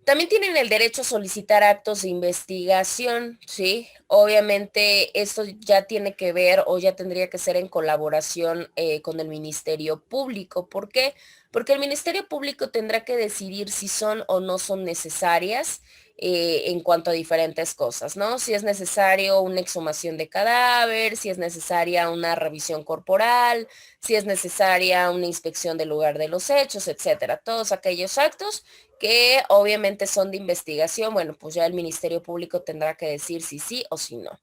también tienen el derecho a solicitar actos de investigación, ¿sí? Obviamente esto ya tiene que ver o ya tendría que ser en colaboración con el Ministerio Público. ¿Por qué? Porque el Ministerio Público tendrá que decidir si son o no son necesarias en cuanto a diferentes cosas, ¿no? Si es necesario una exhumación de cadáver, si es necesaria una revisión corporal, si es necesaria una inspección del lugar de los hechos, etcétera. Todos aquellos actos que obviamente son de investigación, bueno, pues ya el Ministerio Público tendrá que decir si sí o si no.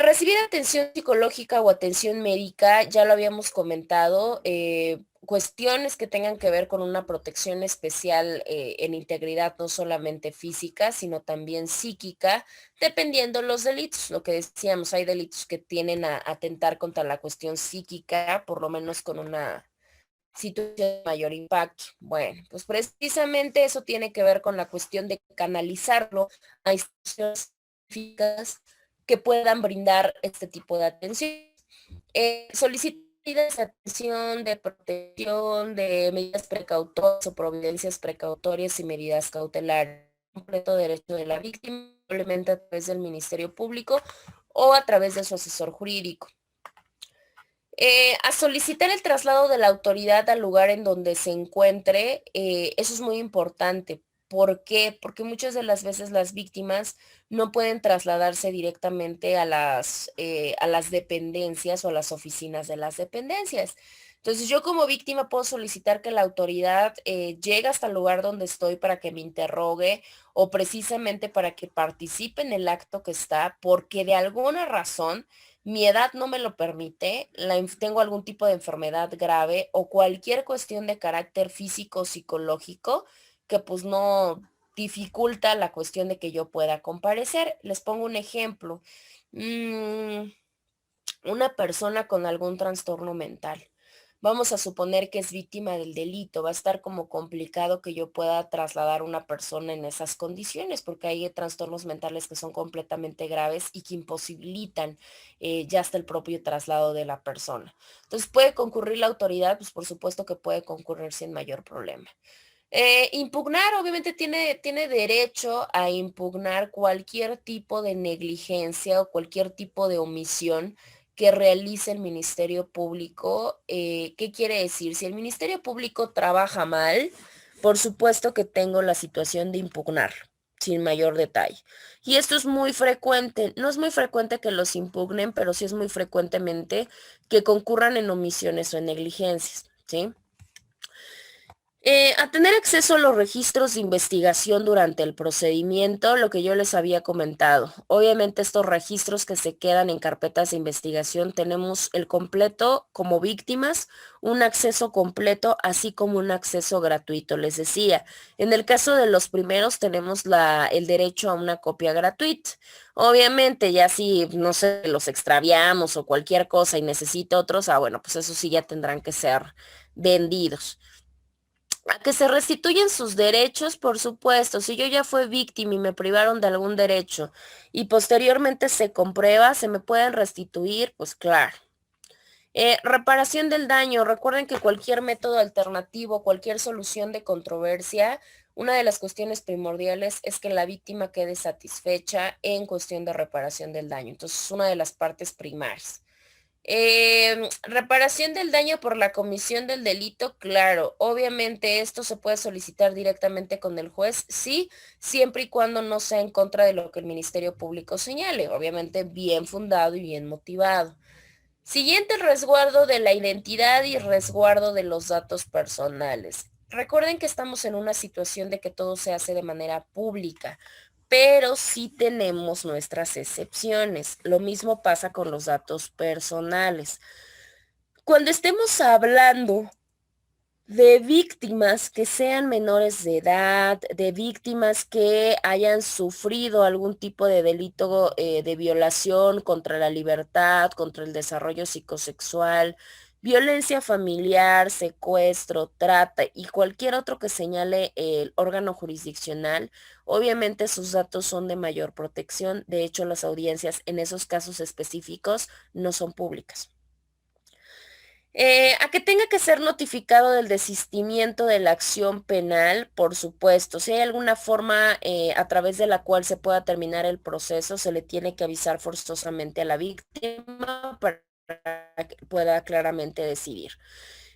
Recibir atención psicológica o atención médica, ya lo habíamos comentado, cuestiones que tengan que ver con una protección especial en integridad no solamente física, sino también psíquica, dependiendo los delitos. Lo que decíamos, hay delitos que tienen a atentar contra la cuestión psíquica, por lo menos con una situación de mayor impacto. Bueno, pues precisamente eso tiene que ver con la cuestión de canalizarlo a instituciones específicas que puedan brindar este tipo de atención. Solicitar medidas de atención, de protección, de medidas precautorias o providencias precautorias y medidas cautelares. Completo derecho de la víctima, probablemente a través del Ministerio Público o a través de su asesor jurídico. A solicitar el traslado de la autoridad al lugar en donde se encuentre, eso es muy importante. ¿Por qué? Porque muchas de las veces las víctimas no pueden trasladarse directamente a las dependencias o a las oficinas de las dependencias. Entonces yo como víctima puedo solicitar que la autoridad llegue hasta el lugar donde estoy para que me interrogue o precisamente para que participe en el acto que está, porque de alguna razón mi edad no me lo permite, tengo algún tipo de enfermedad grave o cualquier cuestión de carácter físico o psicológico que pues no dificulta la cuestión de que yo pueda comparecer. Les pongo un ejemplo. Mm, una persona con algún trastorno mental. Vamos a suponer que es víctima del delito. Va a estar como complicado que yo pueda trasladar a una persona en esas condiciones, porque hay trastornos mentales que son completamente graves y que imposibilitan ya hasta el propio traslado de la persona. Entonces, ¿puede concurrir la autoridad? Pues por supuesto que puede concurrir sin mayor problema. Impugnar, obviamente tiene derecho a impugnar cualquier tipo de negligencia o cualquier tipo de omisión que realice el Ministerio Público. ¿Qué quiere decir? Si el Ministerio Público trabaja mal, por supuesto que tengo la situación de impugnar sin mayor detalle. Y esto es muy frecuente. No es muy frecuente que los impugnen, pero sí es muy frecuentemente que concurran en omisiones o en negligencias, ¿sí? A tener acceso a los registros de investigación durante el procedimiento, lo que yo les había comentado. Obviamente estos registros que se quedan en carpetas de investigación, tenemos el completo como víctimas, un acceso completo, así como un acceso gratuito. Les decía, en el caso de los primeros tenemos el derecho a una copia gratuita. Obviamente ya si, no sé, los extraviamos o cualquier cosa y necesita otros, bueno, pues eso sí ya tendrán que ser vendidos. A que se restituyen sus derechos, por supuesto. Si yo ya fui víctima y me privaron de algún derecho y posteriormente se comprueba, se me pueden restituir, pues claro. Reparación del daño. Recuerden que cualquier método alternativo, cualquier solución de controversia, una de las cuestiones primordiales es que la víctima quede satisfecha en cuestión de reparación del daño. Entonces, es una de las partes primarias. Reparación del daño por la comisión del delito, claro, obviamente esto se puede solicitar directamente con el juez, sí, siempre y cuando no sea en contra de lo que el Ministerio Público señale, obviamente bien fundado y bien motivado. Siguiente, resguardo de la identidad y resguardo de los datos personales. Recuerden que estamos en una situación de que todo se hace de manera pública, pero sí tenemos nuestras excepciones. Lo mismo pasa con los datos personales. Cuando estemos hablando de víctimas que sean menores de edad, de víctimas que hayan sufrido algún tipo de delito de violación contra la libertad, contra el desarrollo psicosexual, violencia familiar, secuestro, trata y cualquier otro que señale el órgano jurisdiccional, obviamente sus datos son de mayor protección. De hecho, las audiencias en esos casos específicos no son públicas. A que tenga que ser notificado del desistimiento de la acción penal, por supuesto. Si hay alguna forma a través de la cual se pueda terminar el proceso, se le tiene que avisar forzosamente a la víctima para que pueda claramente decidir.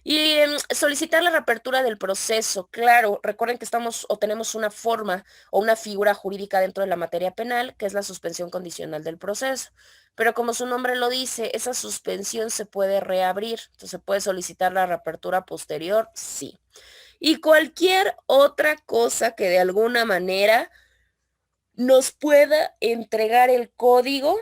Y solicitar la reapertura del proceso, claro, recuerden que estamos o tenemos una forma o una figura jurídica dentro de la materia penal, que es la suspensión condicional del proceso. Pero como su nombre lo dice, esa suspensión se puede reabrir, entonces se puede solicitar la reapertura posterior, sí. Y cualquier otra cosa que de alguna manera nos pueda entregar el código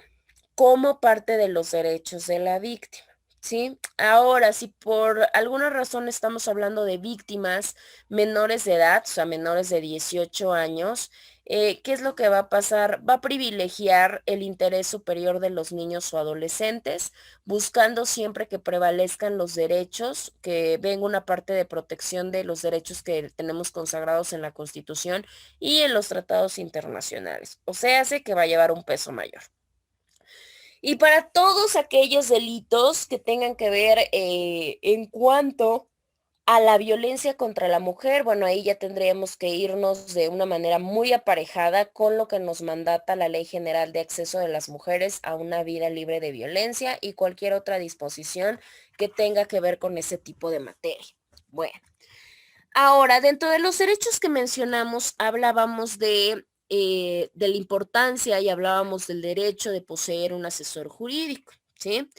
como parte de los derechos de la víctima. ¿Sí? Ahora, si por alguna razón estamos hablando de víctimas menores de edad, o sea, menores de 18 años, ¿qué es lo que va a pasar? Va a privilegiar el interés superior de los niños o adolescentes, buscando siempre que prevalezcan los derechos, que venga una parte de protección de los derechos que tenemos consagrados en la Constitución y en los tratados internacionales. O sea, hace que va a llevar un peso mayor. Y para todos aquellos delitos que tengan que ver en cuanto a la violencia contra la mujer, bueno, ahí ya tendríamos que irnos de una manera muy aparejada con lo que nos mandata la Ley General de Acceso de las Mujeres a una vida libre de violencia y cualquier otra disposición que tenga que ver con ese tipo de materia. Bueno, ahora, dentro de los derechos que mencionamos, hablábamos de la importancia y hablábamos del derecho de poseer un asesor jurídico, ¿sí?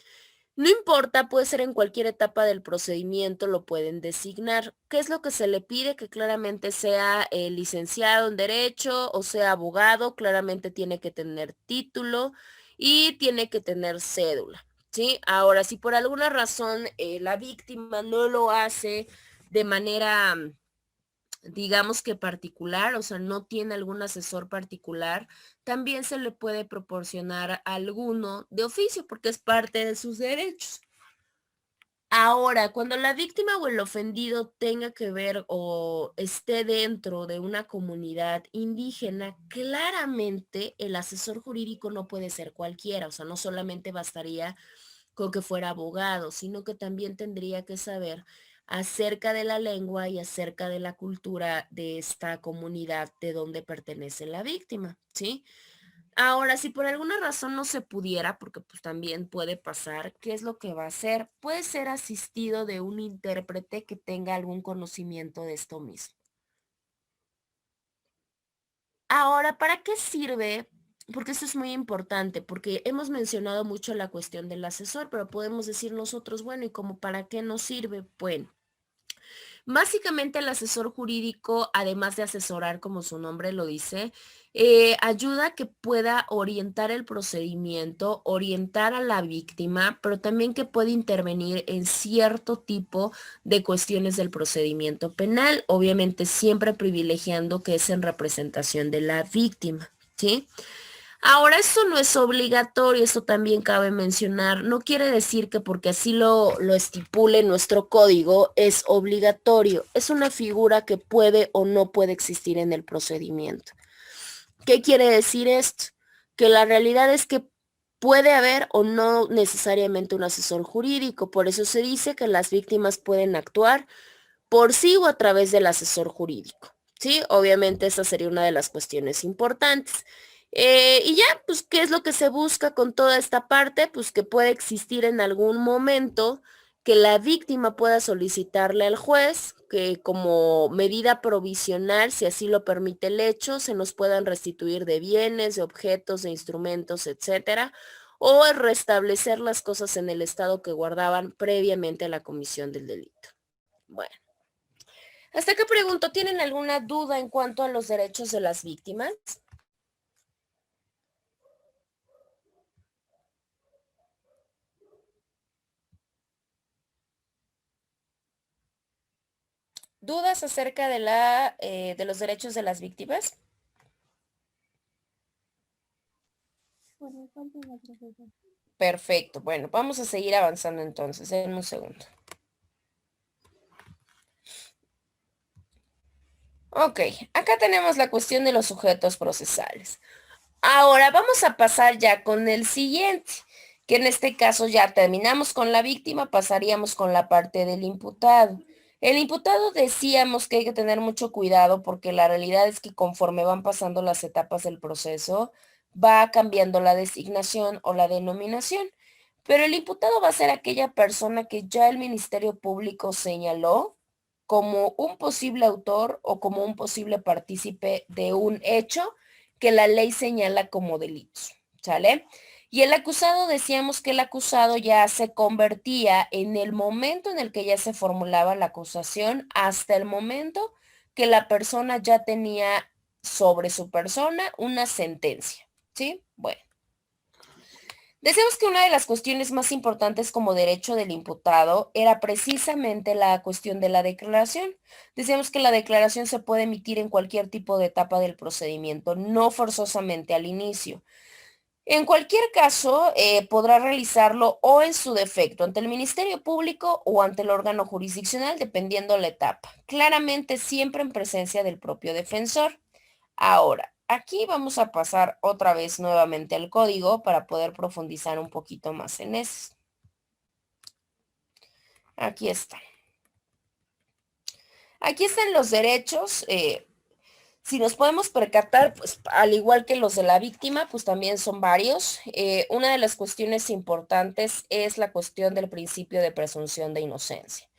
No importa, puede ser en cualquier etapa del procedimiento, lo pueden designar. ¿Qué es lo que se le pide? Que claramente sea licenciado en Derecho o sea abogado, claramente tiene que tener título y tiene que tener cédula, ¿sí? Ahora, si por alguna razón la víctima no lo hace de manera digamos que particular, o sea, no tiene algún asesor particular, también se le puede proporcionar alguno de oficio porque es parte de sus derechos. Ahora, cuando la víctima o el ofendido tenga que ver o esté dentro de una comunidad indígena, claramente el asesor jurídico no puede ser cualquiera, o sea, no solamente bastaría con que fuera abogado, sino que también tendría que saber acerca de la lengua y acerca de la cultura de esta comunidad de donde pertenece la víctima, ¿sí? Ahora, si por alguna razón no se pudiera, porque pues también puede pasar, ¿qué es lo que va a hacer? Puede ser asistido de un intérprete que tenga algún conocimiento de esto mismo. Ahora, ¿para qué sirve? Porque eso es muy importante, porque hemos mencionado mucho la cuestión del asesor, pero podemos decir nosotros, bueno, ¿y como para qué nos sirve? Bueno, básicamente el asesor jurídico, además de asesorar, como su nombre lo dice, ayuda a que pueda orientar el procedimiento, orientar a la víctima, pero también que puede intervenir en cierto tipo de cuestiones del procedimiento penal, obviamente siempre privilegiando que es en representación de la víctima, ¿sí? Ahora, eso no es obligatorio, eso también cabe mencionar. No quiere decir que porque así lo estipule nuestro código es obligatorio. Es una figura que puede o no puede existir en el procedimiento. ¿Qué quiere decir esto? Que la realidad es que puede haber o no necesariamente un asesor jurídico. Por eso se dice que las víctimas pueden actuar por sí o a través del asesor jurídico. ¿Sí? Obviamente esa sería una de las cuestiones importantes. Y ya, pues, ¿qué es lo que se busca con toda esta parte? Pues que puede existir en algún momento que la víctima pueda solicitarle al juez que como medida provisional, si así lo permite el hecho, se nos puedan restituir de bienes, de objetos, de instrumentos, etcétera, o restablecer las cosas en el estado que guardaban previamente a la comisión del delito. Bueno. Hasta que pregunto, ¿tienen alguna duda en cuanto a los derechos de las víctimas? ¿Dudas acerca de de los derechos de las víctimas? Perfecto. Bueno, vamos a seguir avanzando entonces. En un segundo. Ok, acá tenemos la cuestión de los sujetos procesales. Ahora vamos a pasar ya con el siguiente, que en este caso ya terminamos con la víctima, pasaríamos con la parte del imputado. El imputado decíamos que hay que tener mucho cuidado porque la realidad es que conforme van pasando las etapas del proceso, va cambiando la designación o la denominación. Pero el imputado va a ser aquella persona que ya el Ministerio Público señaló como un posible autor o como un posible partícipe de un hecho que la ley señala como delitos, ¿sale? Y el acusado, decíamos que el acusado ya se convertía en el momento en el que ya se formulaba la acusación hasta el momento que la persona ya tenía sobre su persona una sentencia, ¿sí? Bueno. Decíamos que una de las cuestiones más importantes como derecho del imputado era precisamente la cuestión de la declaración. Decíamos que la declaración se puede emitir en cualquier tipo de etapa del procedimiento, no forzosamente al inicio. En cualquier caso, podrá realizarlo o en su defecto ante el Ministerio Público o ante el órgano jurisdiccional, dependiendo la etapa. Claramente siempre en presencia del propio defensor. Ahora, aquí vamos a pasar otra vez nuevamente al código para poder profundizar un poquito más en eso. Aquí está. Aquí están los derechos. Si nos podemos percatar, pues al igual que los de la víctima, pues también son varios. Una de las cuestiones importantes es la cuestión del principio de presunción de inocencia.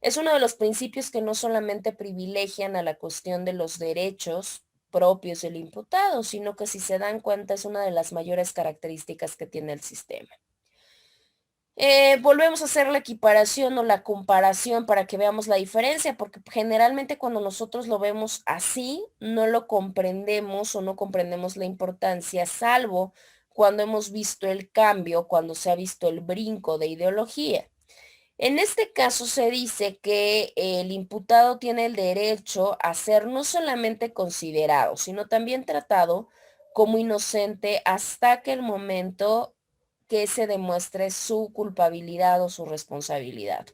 Es uno de los principios que no solamente privilegian a la cuestión de los derechos propios del imputado, sino que si se dan cuenta es una de las mayores características que tiene el sistema. Volvemos a hacer la equiparación o la comparación para que veamos la diferencia, porque generalmente cuando nosotros lo vemos así, no lo comprendemos o no comprendemos la importancia, salvo cuando hemos visto el cambio, cuando se ha visto el brinco de ideología. En este caso se dice que el imputado tiene el derecho a ser no solamente considerado, sino también tratado como inocente hasta que el momento que se demuestre su culpabilidad o su responsabilidad.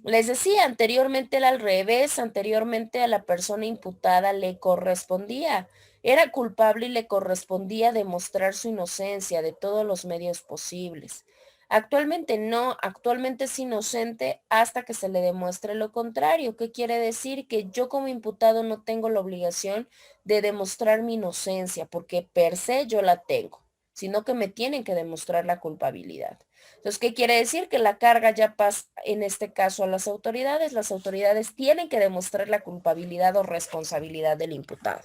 Les decía, anteriormente era al revés, anteriormente a la persona imputada le correspondía, era culpable y le correspondía demostrar su inocencia de todos los medios posibles. Actualmente no, actualmente es inocente hasta que se le demuestre lo contrario. ¿Qué quiere decir? Que yo como imputado no tengo la obligación de demostrar mi inocencia, porque per se yo la tengo, sino que me tienen que demostrar la culpabilidad. Entonces, ¿qué quiere decir? Que la carga ya pasa, en este caso, a las autoridades tienen que demostrar la culpabilidad o responsabilidad del imputado.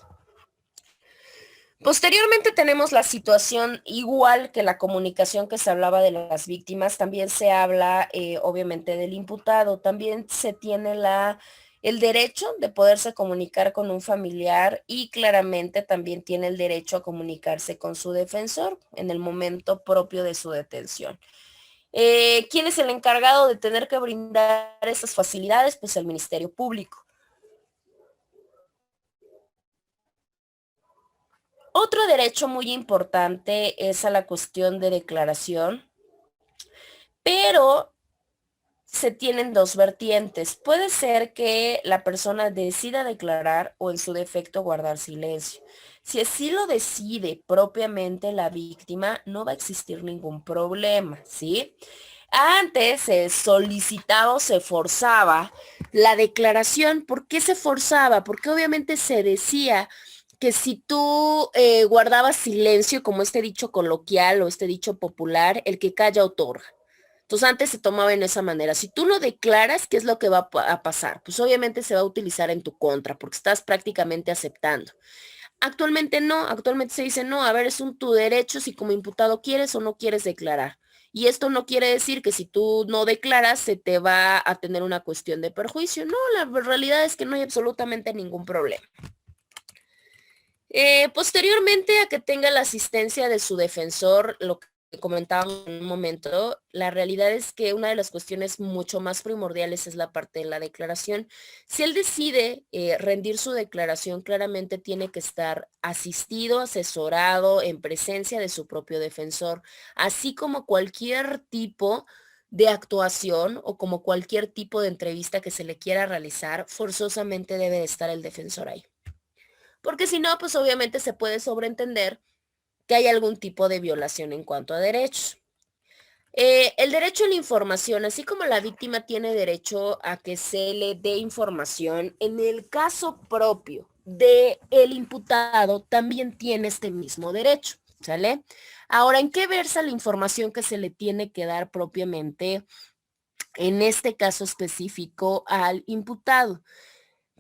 Posteriormente tenemos la situación igual que la comunicación que se hablaba de las víctimas, también se habla obviamente del imputado, también se tiene el derecho de poderse comunicar con un familiar y claramente también tiene el derecho a comunicarse con su defensor en el momento propio de su detención. ¿Quién es el encargado de tener que brindar esas facilidades? Pues el Ministerio Público. Otro derecho muy importante es a la cuestión de declaración, pero se tienen dos vertientes. Puede ser que la persona decida declarar o en su defecto guardar silencio. Si así lo decide propiamente la víctima, no va a existir ningún problema, ¿sí? Antes se solicitaba o se forzaba la declaración. ¿Por qué se forzaba? Porque obviamente se decía que si tú guardabas silencio, como este dicho coloquial o este dicho popular, el que calla otorga. Entonces antes se tomaba en esa manera. Si tú no declaras, ¿qué es lo que va a pasar? Pues obviamente se va a utilizar en tu contra, porque estás prácticamente aceptando. Actualmente no, actualmente se dice, no, a ver, es tu derecho si como imputado quieres o no quieres declarar. Y esto no quiere decir que si tú no declaras se te va a tener una cuestión de perjuicio. No, la realidad es que no hay absolutamente ningún problema. Posteriormente a que tenga la asistencia de su defensor, lo que comentábamos en un momento, la realidad es que una de las cuestiones mucho más primordiales es la parte de la declaración. Si él decide rendir su declaración, claramente tiene que estar asistido, asesorado, en presencia de su propio defensor, así como cualquier tipo de actuación o como cualquier tipo de entrevista que se le quiera realizar, forzosamente debe de estar el defensor ahí. Porque si no, pues obviamente se puede sobreentender que hay algún tipo de violación en cuanto a derechos. El derecho a la información, así como la víctima tiene derecho a que se le dé información, en el caso propio del imputado también tiene este mismo derecho, ¿sale? Ahora, ¿en qué versa la información que se le tiene que dar propiamente, en este caso específico, al imputado?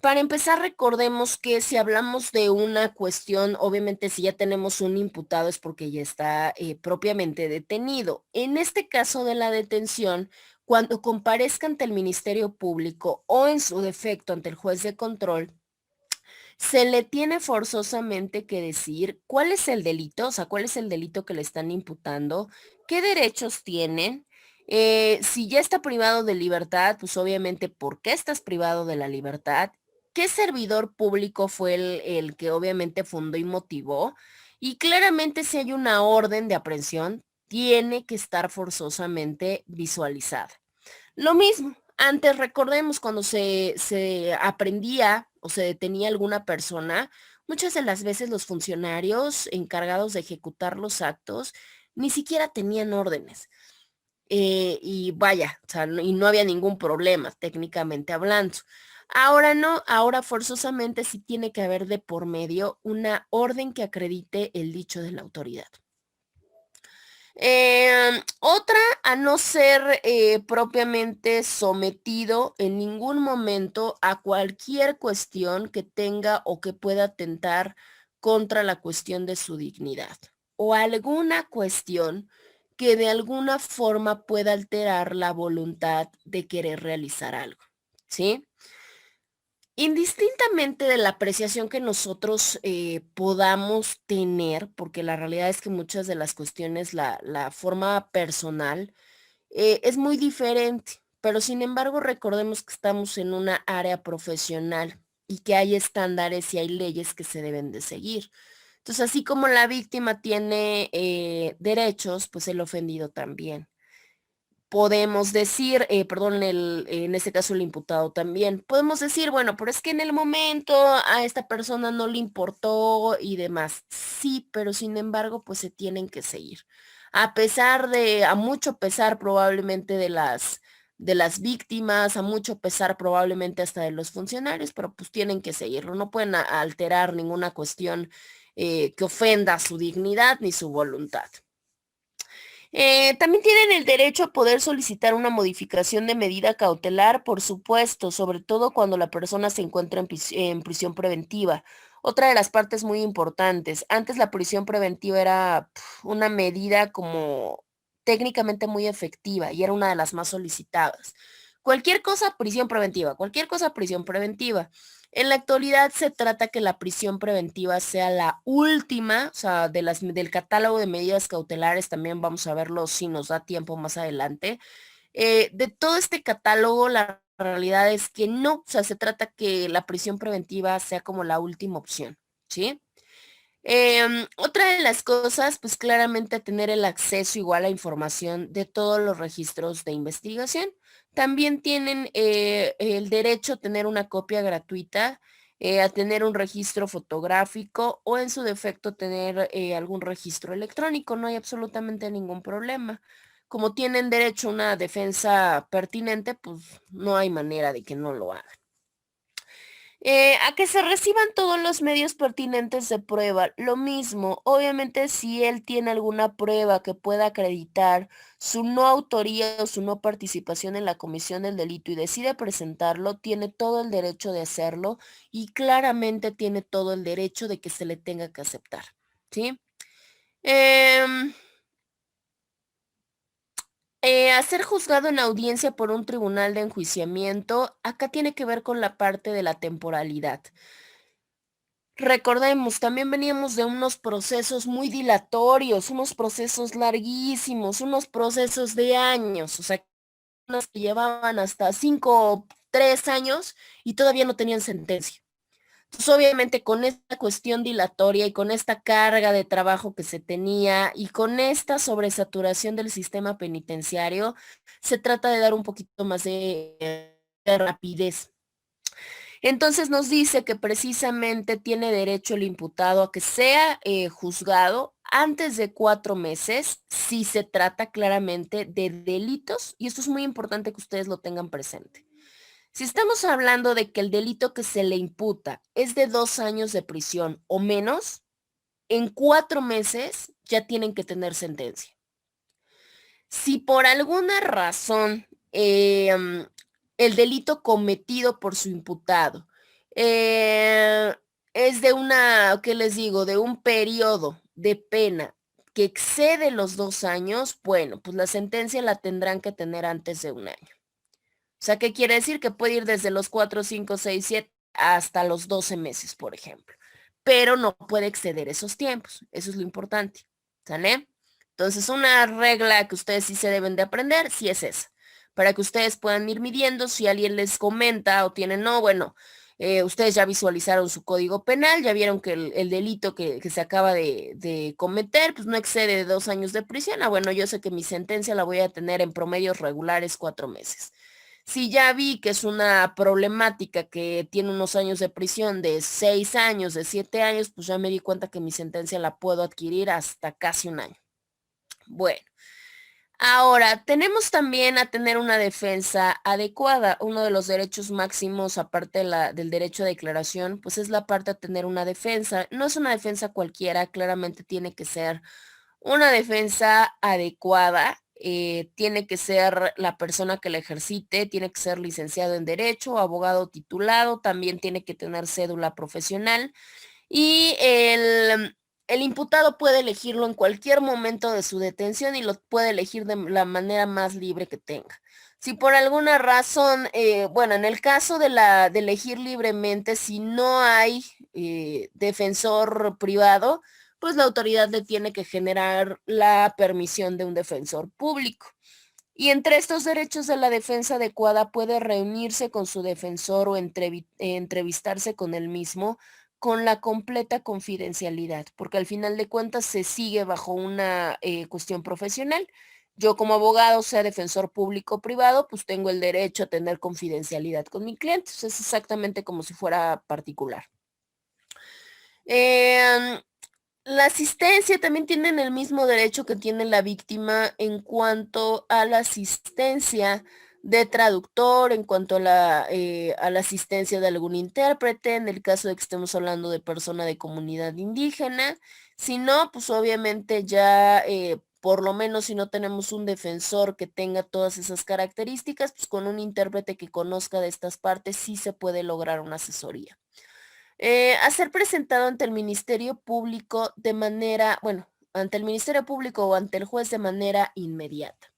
Para empezar, recordemos que si hablamos de una cuestión, obviamente si ya tenemos un imputado es porque ya está propiamente detenido. En este caso de la detención, cuando comparezca ante el Ministerio Público o en su defecto ante el juez de control, se le tiene forzosamente que decir cuál es el delito, o sea, cuál es el delito que le están imputando, qué derechos tienen. Si ya está privado de libertad, pues obviamente, ¿por qué estás privado de la libertad? ¿Qué servidor público fue el que obviamente fundó y motivó? Y claramente si hay una orden de aprehensión, tiene que estar forzosamente visualizada. Lo mismo, antes recordemos cuando se aprendía o se detenía alguna persona, muchas de las veces los funcionarios encargados de ejecutar los actos ni siquiera tenían órdenes. Y vaya, o sea, y no había ningún problema, técnicamente hablando. Ahora no, ahora forzosamente sí tiene que haber de por medio una orden que acredite el dicho de la autoridad. Otra, a no ser propiamente sometido en ningún momento a cualquier cuestión que tenga o que pueda atentar contra la cuestión de su dignidad o alguna cuestión que de alguna forma pueda alterar la voluntad de querer realizar algo, ¿sí? Indistintamente de la apreciación que nosotros podamos tener, porque la realidad es que muchas de las cuestiones, la forma personal es muy diferente, pero sin embargo recordemos que estamos en una área profesional y que hay estándares y hay leyes que se deben de seguir. Entonces, así como la víctima tiene derechos, pues el ofendido también. Podemos decir, perdón, en este caso el imputado también, podemos decir, bueno, pero es que en el momento a esta persona no le importó y demás. Sí, pero sin embargo, pues se tienen que seguir. A pesar de, a mucho pesar probablemente de las víctimas, a mucho pesar probablemente hasta de los funcionarios, pero pues tienen que seguirlo. No pueden alterar ninguna cuestión que ofenda su dignidad ni su voluntad. También tienen el derecho a poder solicitar una modificación de medida cautelar, por supuesto, sobre todo cuando la persona se encuentra en prisión preventiva. Otra de las partes muy importantes, antes la prisión preventiva era una medida como técnicamente muy efectiva y era una de las más solicitadas. Cualquier cosa, prisión preventiva, cualquier cosa, prisión preventiva. En la actualidad se trata que la prisión preventiva sea la última, o sea, del catálogo de medidas cautelares, también vamos a verlo si nos da tiempo más adelante. De todo este catálogo, la realidad es que no, o sea, se trata que la prisión preventiva sea como la última opción, ¿sí? Otra de las cosas, pues claramente tener el acceso igual a información de todos los registros de investigación. También tienen el derecho a tener una copia gratuita, a tener un registro fotográfico o en su defecto tener algún registro electrónico. No hay absolutamente ningún problema. Como tienen derecho a una defensa pertinente, pues no hay manera de que no lo hagan. A que se reciban todos los medios pertinentes de prueba. Lo mismo, obviamente si él tiene alguna prueba que pueda acreditar su no autoría o su no participación en la comisión del delito y decide presentarlo, tiene todo el derecho de hacerlo y claramente tiene todo el derecho de que se le tenga que aceptar, ¿sí? Em, a ser juzgado en audiencia por un tribunal de enjuiciamiento, acá tiene que ver con la parte de la temporalidad. Recordemos, también veníamos de unos procesos muy dilatorios, unos procesos larguísimos, unos procesos de años, o sea, unos que llevaban hasta 5, 3 años y todavía no tenían sentencia. Entonces, obviamente, con esta cuestión dilatoria y con esta carga de trabajo que se tenía y con esta sobresaturación del sistema penitenciario, se trata de dar un poquito más de rapidez. Entonces nos dice que precisamente tiene derecho el imputado a que sea juzgado antes de 4 meses si se trata claramente de delitos, y esto es muy importante que ustedes lo tengan presente. Si estamos hablando de que el delito que se le imputa es de 2 años de prisión o menos, en 4 meses ya tienen que tener sentencia. Si por alguna razón el delito cometido por su imputado eh, es de una, ¿qué les digo? De un periodo de pena que excede los 2 años, bueno, pues la sentencia la tendrán que tener antes de un año. O sea, ¿qué quiere decir? Que puede ir desde los 4, 5, 6, 7 hasta los 12 meses, por ejemplo. Pero no puede exceder esos tiempos. Eso es lo importante. ¿Sale? Entonces, una regla que ustedes sí se deben de aprender, sí es esa. Para que ustedes puedan ir midiendo si alguien les comenta o tienen, no, bueno, ustedes ya visualizaron su código penal, ya vieron que el delito que se acaba de cometer, pues no excede de 2 años de prisión. Ah, bueno, yo sé que mi sentencia la voy a tener en promedios regulares 4 meses. Si ya vi que es una problemática que tiene unos años de prisión de 6 años, de 7 años, pues ya me di cuenta que mi sentencia la puedo adquirir hasta casi un año. Bueno, ahora tenemos también a tener una defensa adecuada. Uno de los derechos máximos, aparte del derecho a declaración, pues es la parte a tener una defensa. No es una defensa cualquiera, claramente tiene que ser una defensa adecuada. Tiene que ser la persona que la ejercite, tiene que ser licenciado en derecho, abogado titulado, también tiene que tener cédula profesional y el imputado puede elegirlo en cualquier momento de su detención y lo puede elegir de la manera más libre que tenga. Si por alguna razón, bueno, en el caso de elegir libremente, si no hay defensor privado, pues la autoridad le tiene que generar la permisión de un defensor público. Y entre estos derechos de la defensa adecuada puede reunirse con su defensor o entrevistarse con él mismo con la completa confidencialidad, porque al final de cuentas se sigue bajo una cuestión profesional. Yo como abogado, sea defensor público o privado, pues tengo el derecho a tener confidencialidad con mi cliente. Es exactamente como si fuera particular. La asistencia también tienen el mismo derecho que tiene la víctima en cuanto a la asistencia de traductor, en cuanto a la asistencia de algún intérprete, en el caso de que estemos hablando de persona de comunidad indígena. Si no, pues obviamente ya, por lo menos si no tenemos un defensor que tenga todas esas características, pues con un intérprete que conozca de estas partes sí se puede lograr una asesoría. A ser presentado ante el Ministerio Público de manera, bueno, ante el Ministerio Público o ante el juez de manera inmediata.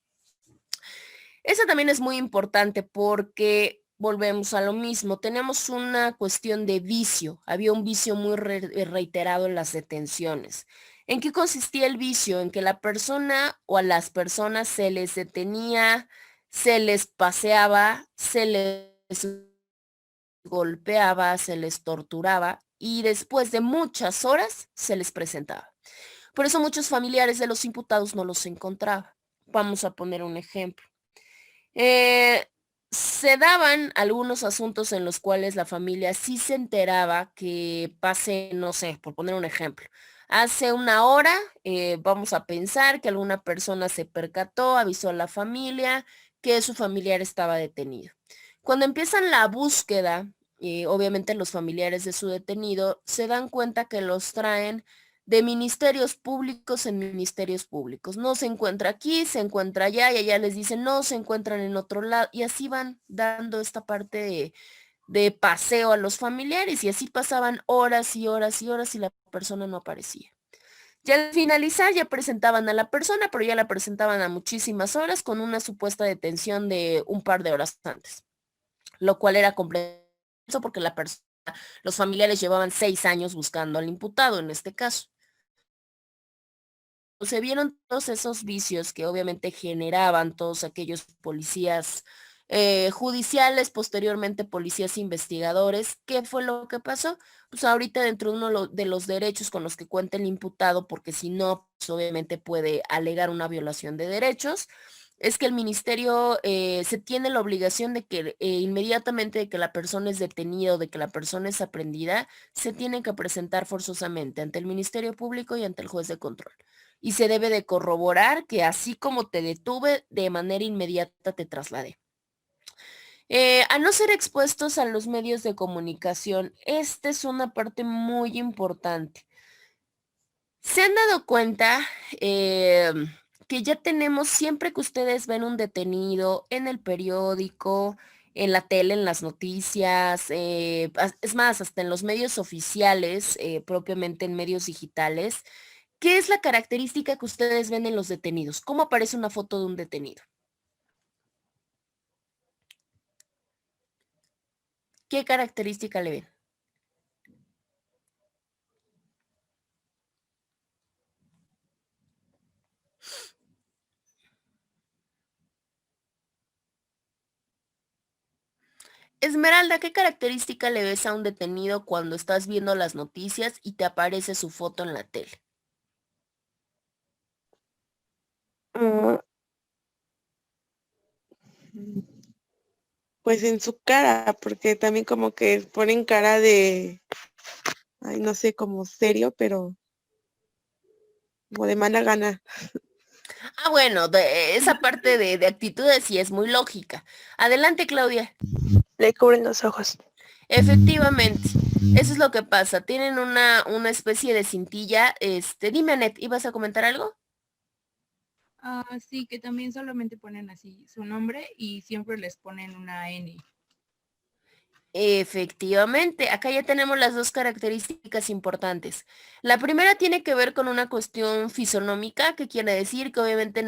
Eso también es muy importante porque volvemos a lo mismo. Tenemos una cuestión de vicio. Había un vicio muy reiterado en las detenciones. ¿En qué consistía el vicio? En que la persona o a las personas se les detenía, se les paseaba, se les golpeaba, se les torturaba y después de muchas horas se les presentaba. Por eso muchos familiares de los imputados no los encontraban. Vamos a poner un ejemplo. Eh, Se daban algunos asuntos en los cuales la familia sí se enteraba que pase, no sé, por poner un ejemplo. Hace una hora, vamos a pensar que alguna persona se percató, avisó a la familia que su familiar estaba detenido. Cuando empiezan la búsqueda, obviamente los familiares de su detenido se dan cuenta que los traen de ministerios públicos en ministerios públicos. No se encuentra aquí, se encuentra allá y allá les dicen no, se encuentran en otro lado y así van dando esta parte de paseo a los familiares y así pasaban horas y horas y horas y la persona no aparecía. Ya al finalizar ya presentaban a la persona, pero ya la presentaban a muchísimas horas con una supuesta detención de un par de horas antes, lo cual era completo porque los familiares llevaban 6 años buscando al imputado en este caso. Se vieron todos esos vicios que obviamente generaban todos aquellos policías judiciales, posteriormente policías investigadores. ¿Qué fue lo que pasó? Pues ahorita dentro de uno de los derechos con los que cuenta el imputado, porque si no, pues obviamente puede alegar una violación de derechos, es que el ministerio se tiene la obligación de que inmediatamente de que la persona es detenida o de que la persona es aprendida, se tiene que presentar forzosamente ante el Ministerio Público y ante el juez de control y se debe de corroborar que así como te detuve, de manera inmediata te trasladé. A no ser expuestos a los medios de comunicación, esta es una parte muy importante. ¿Se han dado cuenta que ya tenemos, siempre que ustedes ven un detenido en el periódico, en la tele, en las noticias, es más, hasta en los medios oficiales, propiamente en medios digitales? ¿Qué es la característica que ustedes ven en los detenidos? ¿Cómo aparece una foto de un detenido? ¿Qué característica le ven? Esmeralda, ¿qué característica le ves a un detenido cuando estás viendo las noticias y te aparece su foto en la tele? Mm, Pues en su cara, porque también como que ponen cara de, ay, no sé, como serio, pero como de mala gana. Ah, bueno, esa parte de actitudes sí es muy lógica. Adelante, Claudia. Le cubren los ojos. Efectivamente, eso es lo que pasa. Tienen una especie de cintilla. Dime, Anet, ¿ibas a comentar algo? Sí, que también solamente ponen así su nombre y siempre les ponen una N. Efectivamente, acá ya tenemos las dos características importantes. La primera tiene que ver con una cuestión fisonómica, que quiere decir que obviamente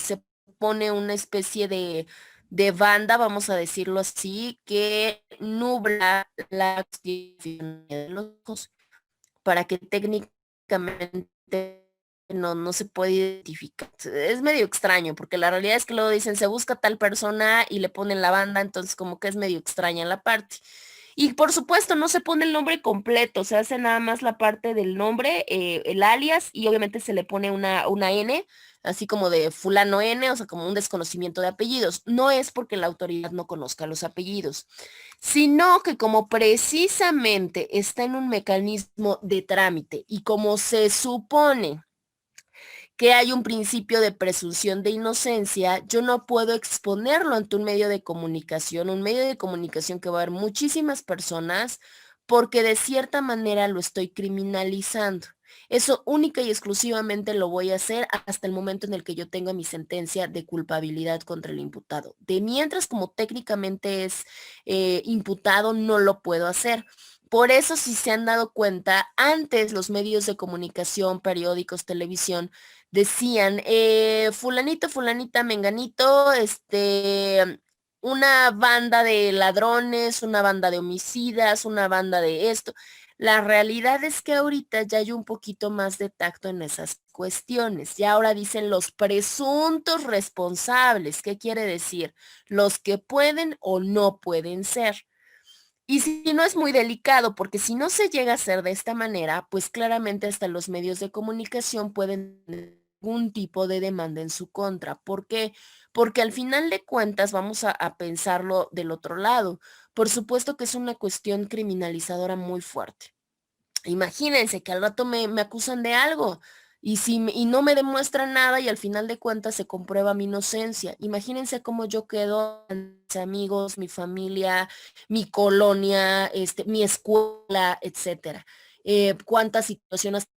se pone una especie de banda, vamos a decirlo así, que nubla la fisionomía de los ojos para que técnicamente no se puede identificar. Es medio extraño, porque la realidad es que luego dicen, se busca tal persona y le ponen la banda, entonces como que es medio extraña la parte. Y por supuesto, no se pone el nombre completo, se hace nada más la parte del nombre, el alias, y obviamente se le pone una N, así como de fulano N, o sea, como un desconocimiento de apellidos. No es porque la autoridad no conozca los apellidos, sino que como precisamente está en un mecanismo de trámite y como se supone que hay un principio de presunción de inocencia, yo no puedo exponerlo ante un medio de comunicación que va a haber muchísimas personas, porque de cierta manera lo estoy criminalizando. Eso única y exclusivamente lo voy a hacer hasta el momento en el que yo tenga mi sentencia de culpabilidad contra el imputado. De mientras, como técnicamente es imputado, no lo puedo hacer. Por eso, si se han dado cuenta, antes los medios de comunicación, periódicos, televisión, decían, fulanito, fulanita, menganito, una banda de ladrones, una banda de homicidas, una banda de esto. La realidad es que ahorita ya hay un poquito más de tacto en esas cuestiones. Ya ahora dicen los presuntos responsables. ¿Qué quiere decir? Los que pueden o no pueden ser. Y si no es muy delicado, porque si no se llega a hacer de esta manera, pues claramente hasta los medios de comunicación pueden tener algún tipo de demanda en su contra. ¿Por qué? Porque al final de cuentas vamos a pensarlo del otro lado. Por supuesto que es una cuestión criminalizadora muy fuerte. Imagínense que al rato me acusan de algo y no me demuestran nada y al final de cuentas se comprueba mi inocencia. Imagínense cómo yo quedo ante mis amigos, mi familia, mi colonia, mi escuela, etcétera. Cuántas situaciones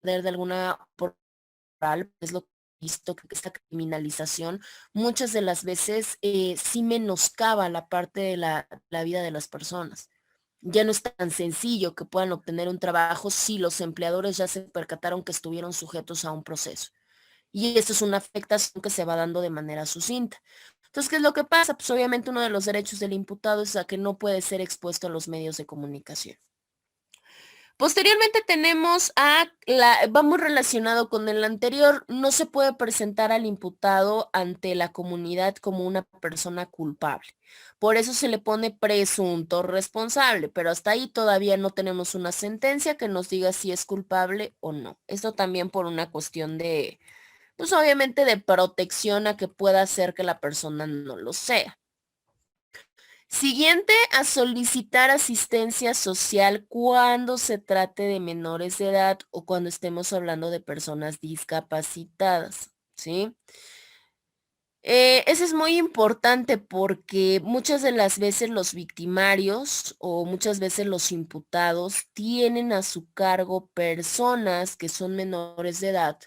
de alguna moral, es lo que he visto, que esta criminalización muchas de las veces sí menoscaba la parte de la vida de las personas. Ya no es tan sencillo que puedan obtener un trabajo si los empleadores ya se percataron que estuvieron sujetos a un proceso. Y esto es una afectación que se va dando de manera sucinta. Entonces, ¿qué es lo que pasa? Pues obviamente uno de los derechos del imputado es a que no puede ser expuesto a los medios de comunicación. Posteriormente tenemos vamos relacionado con el anterior, no se puede presentar al imputado ante la comunidad como una persona culpable. Por eso se le pone presunto responsable, pero hasta ahí todavía no tenemos una sentencia que nos diga si es culpable o no. Esto también por una cuestión pues obviamente de protección a que pueda hacer que la persona no lo sea. Siguiente, a solicitar asistencia social cuando se trate de menores de edad o cuando estemos hablando de personas discapacitadas, ¿sí? Eso es muy importante porque muchas de las veces los victimarios o muchas veces los imputados tienen a su cargo personas que son menores de edad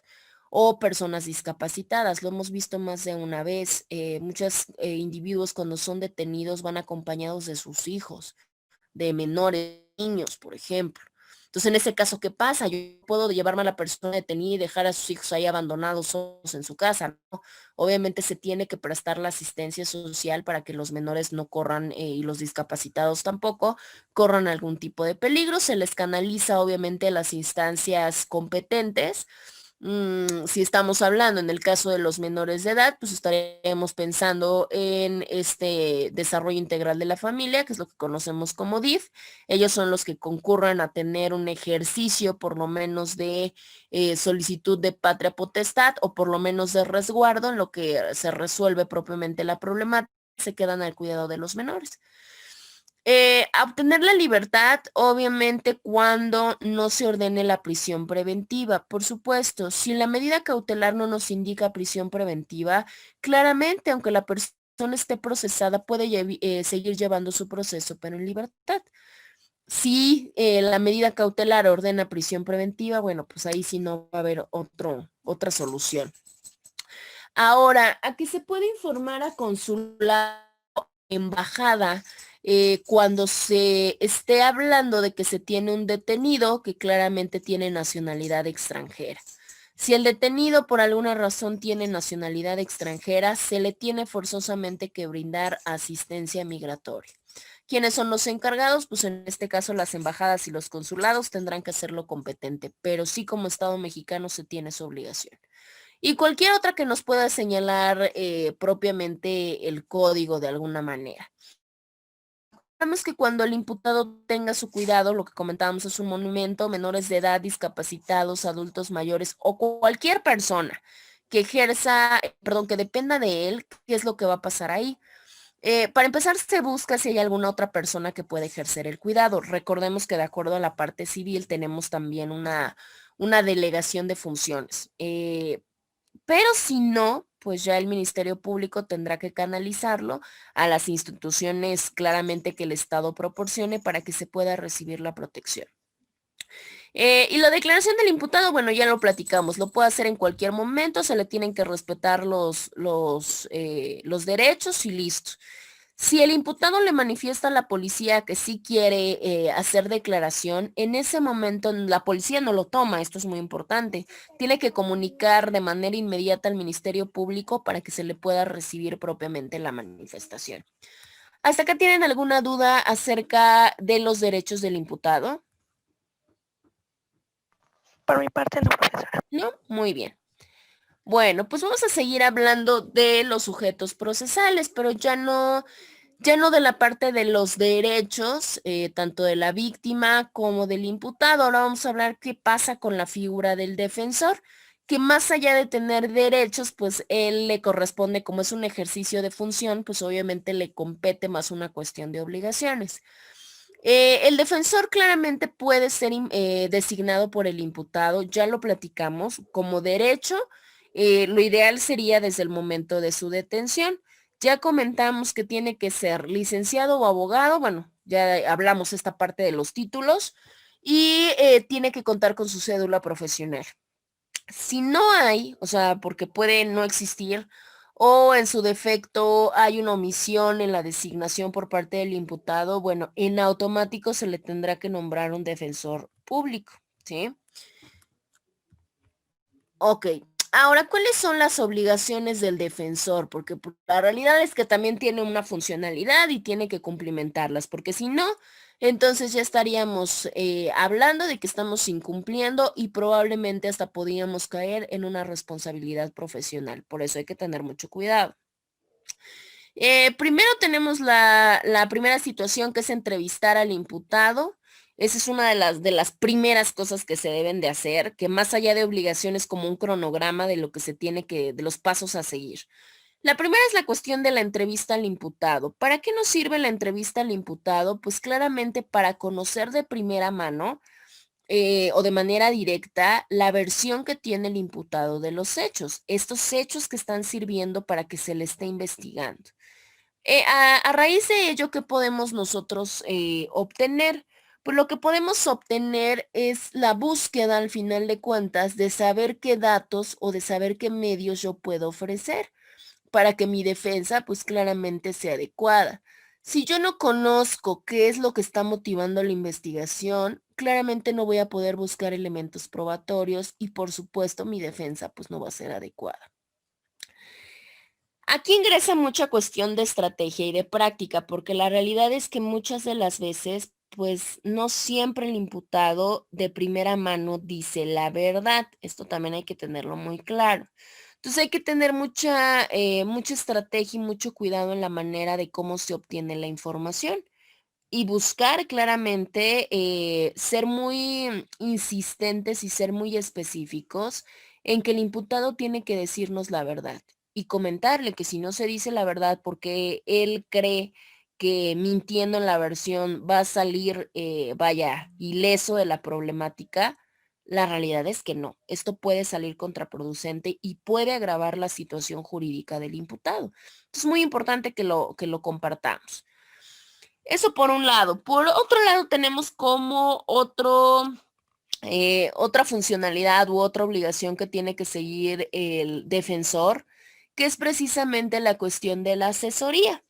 o personas discapacitadas. Lo hemos visto más de una vez. Muchos individuos cuando son detenidos van acompañados de sus hijos, de menores, niños, por ejemplo. Entonces, en ese caso, ¿qué pasa? Yo puedo llevarme a la persona detenida y dejar a sus hijos ahí abandonados solos en su casa, ¿no? Obviamente se tiene que prestar la asistencia social para que los menores no corran y los discapacitados tampoco corran algún tipo de peligro. Se les canaliza obviamente a las instancias competentes. Si estamos hablando en el caso de los menores de edad, pues estaríamos pensando en este desarrollo integral de la familia, que es lo que conocemos como DIF. Ellos son los que concurran a tener un ejercicio por lo menos de solicitud de patria potestad o por lo menos de resguardo en lo que se resuelve propiamente la problemática, se quedan al cuidado de los menores. A obtener la libertad, obviamente, cuando no se ordene la prisión preventiva. Por supuesto, si la medida cautelar no nos indica prisión preventiva, claramente, aunque la persona esté procesada, puede seguir llevando su proceso, pero en libertad. Si la medida cautelar ordena prisión preventiva, bueno, pues ahí sí no va a haber otra solución. Ahora, ¿a qué se puede informar a consulado, embajada? cuando se esté hablando de que se tiene un detenido que claramente tiene nacionalidad extranjera. Si el detenido por alguna razón tiene nacionalidad extranjera, se le tiene forzosamente que brindar asistencia migratoria. ¿Quiénes son los encargados? Pues en este caso las embajadas y los consulados tendrán que hacerlo competente, pero sí como Estado mexicano se tiene esa obligación. Y cualquier otra que nos pueda señalar propiamente el código de alguna manera. Sabemos que cuando el imputado tenga su cuidado, lo que comentábamos es un monumento, menores de edad, discapacitados, adultos mayores o cualquier persona que ejerza, perdón, que dependa de él, ¿qué es lo que va a pasar ahí? Para empezar, se busca si hay alguna otra persona que pueda ejercer el cuidado. Recordemos que de acuerdo a la parte civil tenemos también una delegación de funciones. Pero si no, pues ya el Ministerio Público tendrá que canalizarlo a las instituciones claramente que el Estado proporcione para que se pueda recibir la protección. Y la declaración del imputado, bueno, ya lo platicamos, lo puede hacer en cualquier momento, se le tienen que respetar los derechos y listo. Si el imputado le manifiesta a la policía que sí quiere hacer declaración, en ese momento la policía no lo toma, esto es muy importante. Tiene que comunicar de manera inmediata al Ministerio Público para que se le pueda recibir propiamente la manifestación. ¿Hasta acá tienen alguna duda acerca de los derechos del imputado? Por mi parte, no, profesora. ¿No? Muy bien. Bueno, pues vamos a seguir hablando de los sujetos procesales, pero ya no de la parte de los derechos, tanto de la víctima como del imputado. Ahora vamos a hablar qué pasa con la figura del defensor, que más allá de tener derechos, pues él le corresponde, como es un ejercicio de función, pues obviamente le compete más una cuestión de obligaciones. El defensor claramente puede ser designado por el imputado, ya lo platicamos, como derecho, lo ideal sería desde el momento de su detención. Ya comentamos que tiene que ser licenciado o abogado, bueno, ya hablamos esta parte de los títulos, y tiene que contar con su cédula profesional. Si no hay, o sea, porque puede no existir, o en su defecto hay una omisión en la designación por parte del imputado, bueno, en automático se le tendrá que nombrar un defensor público, ¿sí? Ok, ahora, ¿cuáles son las obligaciones del defensor? Porque la realidad es que también tiene una funcionalidad y tiene que cumplimentarlas, porque si no, entonces ya estaríamos hablando de que estamos incumpliendo y probablemente hasta podríamos caer en una responsabilidad profesional. Por eso hay que tener mucho cuidado. Primero tenemos la primera situación, que es entrevistar al imputado. Esa es una de las primeras cosas que se deben de hacer, que más allá de obligaciones, como un cronograma de lo que se tiene de los pasos a seguir. La primera es la cuestión de la entrevista al imputado. ¿Para qué nos sirve la entrevista al imputado? Pues claramente para conocer de primera mano o de manera directa la versión que tiene el imputado de los hechos, estos hechos que están sirviendo para que se le esté investigando. A raíz de ello, ¿qué podemos nosotros obtener? Pues lo que podemos obtener es la búsqueda, al final de cuentas, de saber qué datos o de saber qué medios yo puedo ofrecer para que mi defensa, pues claramente sea adecuada. Si yo no conozco qué es lo que está motivando la investigación, claramente no voy a poder buscar elementos probatorios y, por supuesto, mi defensa, pues no va a ser adecuada. Aquí ingresa mucha cuestión de estrategia y de práctica, porque la realidad es que muchas de las veces, pues no siempre el imputado de primera mano dice la verdad. Esto también hay que tenerlo muy claro. Entonces hay que tener mucha estrategia y mucho cuidado en la manera de cómo se obtiene la información y buscar claramente ser muy insistentes y ser muy específicos en que el imputado tiene que decirnos la verdad y comentarle que si no se dice la verdad porque él cree que mintiendo en la versión va a salir, vaya, ileso de la problemática, la realidad es que no. Esto puede salir contraproducente y puede agravar la situación jurídica del imputado. Entonces es muy importante que lo compartamos. Eso por un lado. Por otro lado, tenemos como otra funcionalidad u otra obligación que tiene que seguir el defensor, que es precisamente la cuestión de la asesoría.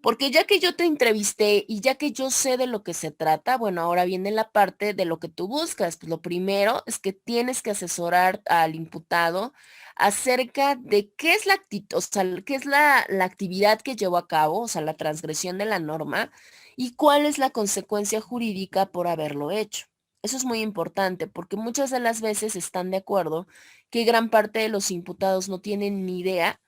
Porque ya que yo te entrevisté y ya que yo sé de lo que se trata, bueno, ahora viene la parte de lo que tú buscas. Pues lo primero es que tienes que asesorar al imputado acerca de qué es la actitud, o sea, qué es la actividad que llevó a cabo, o sea, la transgresión de la norma y cuál es la consecuencia jurídica por haberlo hecho. Eso es muy importante porque muchas de las veces están de acuerdo que gran parte de los imputados no tienen ni idea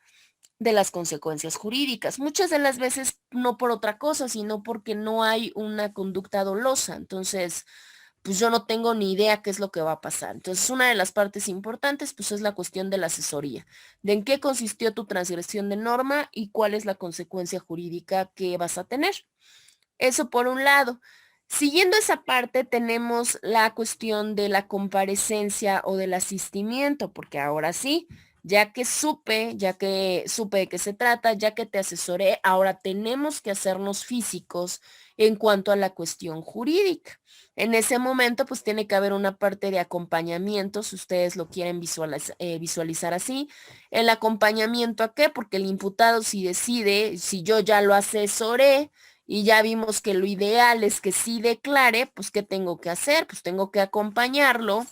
de las consecuencias jurídicas. Muchas de las veces no por otra cosa, sino porque no hay una conducta dolosa. Entonces, pues yo no tengo ni idea qué es lo que va a pasar. Entonces, una de las partes importantes, pues es la cuestión de la asesoría, de en qué consistió tu transgresión de norma y cuál es la consecuencia jurídica que vas a tener. Eso por un lado. Siguiendo esa parte, tenemos la cuestión de la comparecencia o del asistimiento, porque ahora sí, ya que supe de qué se trata, ya que te asesoré, ahora tenemos que hacernos físicos en cuanto a la cuestión jurídica. En ese momento, pues tiene que haber una parte de acompañamiento, si ustedes lo quieren visualizar así. ¿El acompañamiento a qué? Porque el imputado si decide, si yo ya lo asesoré, y ya vimos que lo ideal es que sí declare, pues ¿qué tengo que hacer? Pues tengo que acompañarlo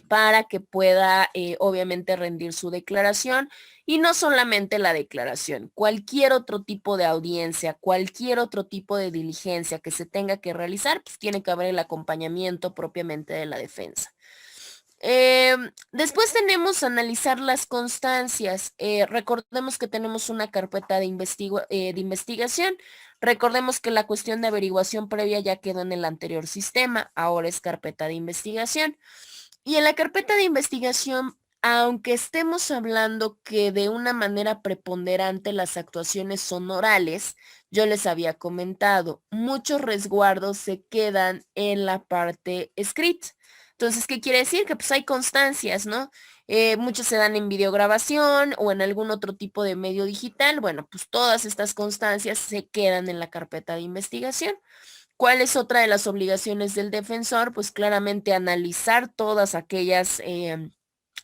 para que pueda obviamente rendir su declaración y no solamente la declaración, cualquier otro tipo de audiencia, cualquier otro tipo de diligencia que se tenga que realizar, pues tiene que haber el acompañamiento propiamente de la defensa. Después tenemos analizar las constancias. Recordemos que tenemos una carpeta de investigación. Recordemos que la cuestión de averiguación previa ya quedó en el anterior sistema, ahora es carpeta de investigación. Y en la carpeta de investigación, aunque estemos hablando que de una manera preponderante las actuaciones son orales, yo les había comentado, muchos resguardos se quedan en la parte escrita. Entonces, ¿qué quiere decir? Que pues hay constancias, ¿no? Muchos se dan en videograbación o en algún otro tipo de medio digital. Bueno, pues todas estas constancias se quedan en la carpeta de investigación. ¿Cuál es otra de las obligaciones del defensor? Pues claramente analizar todas aquellas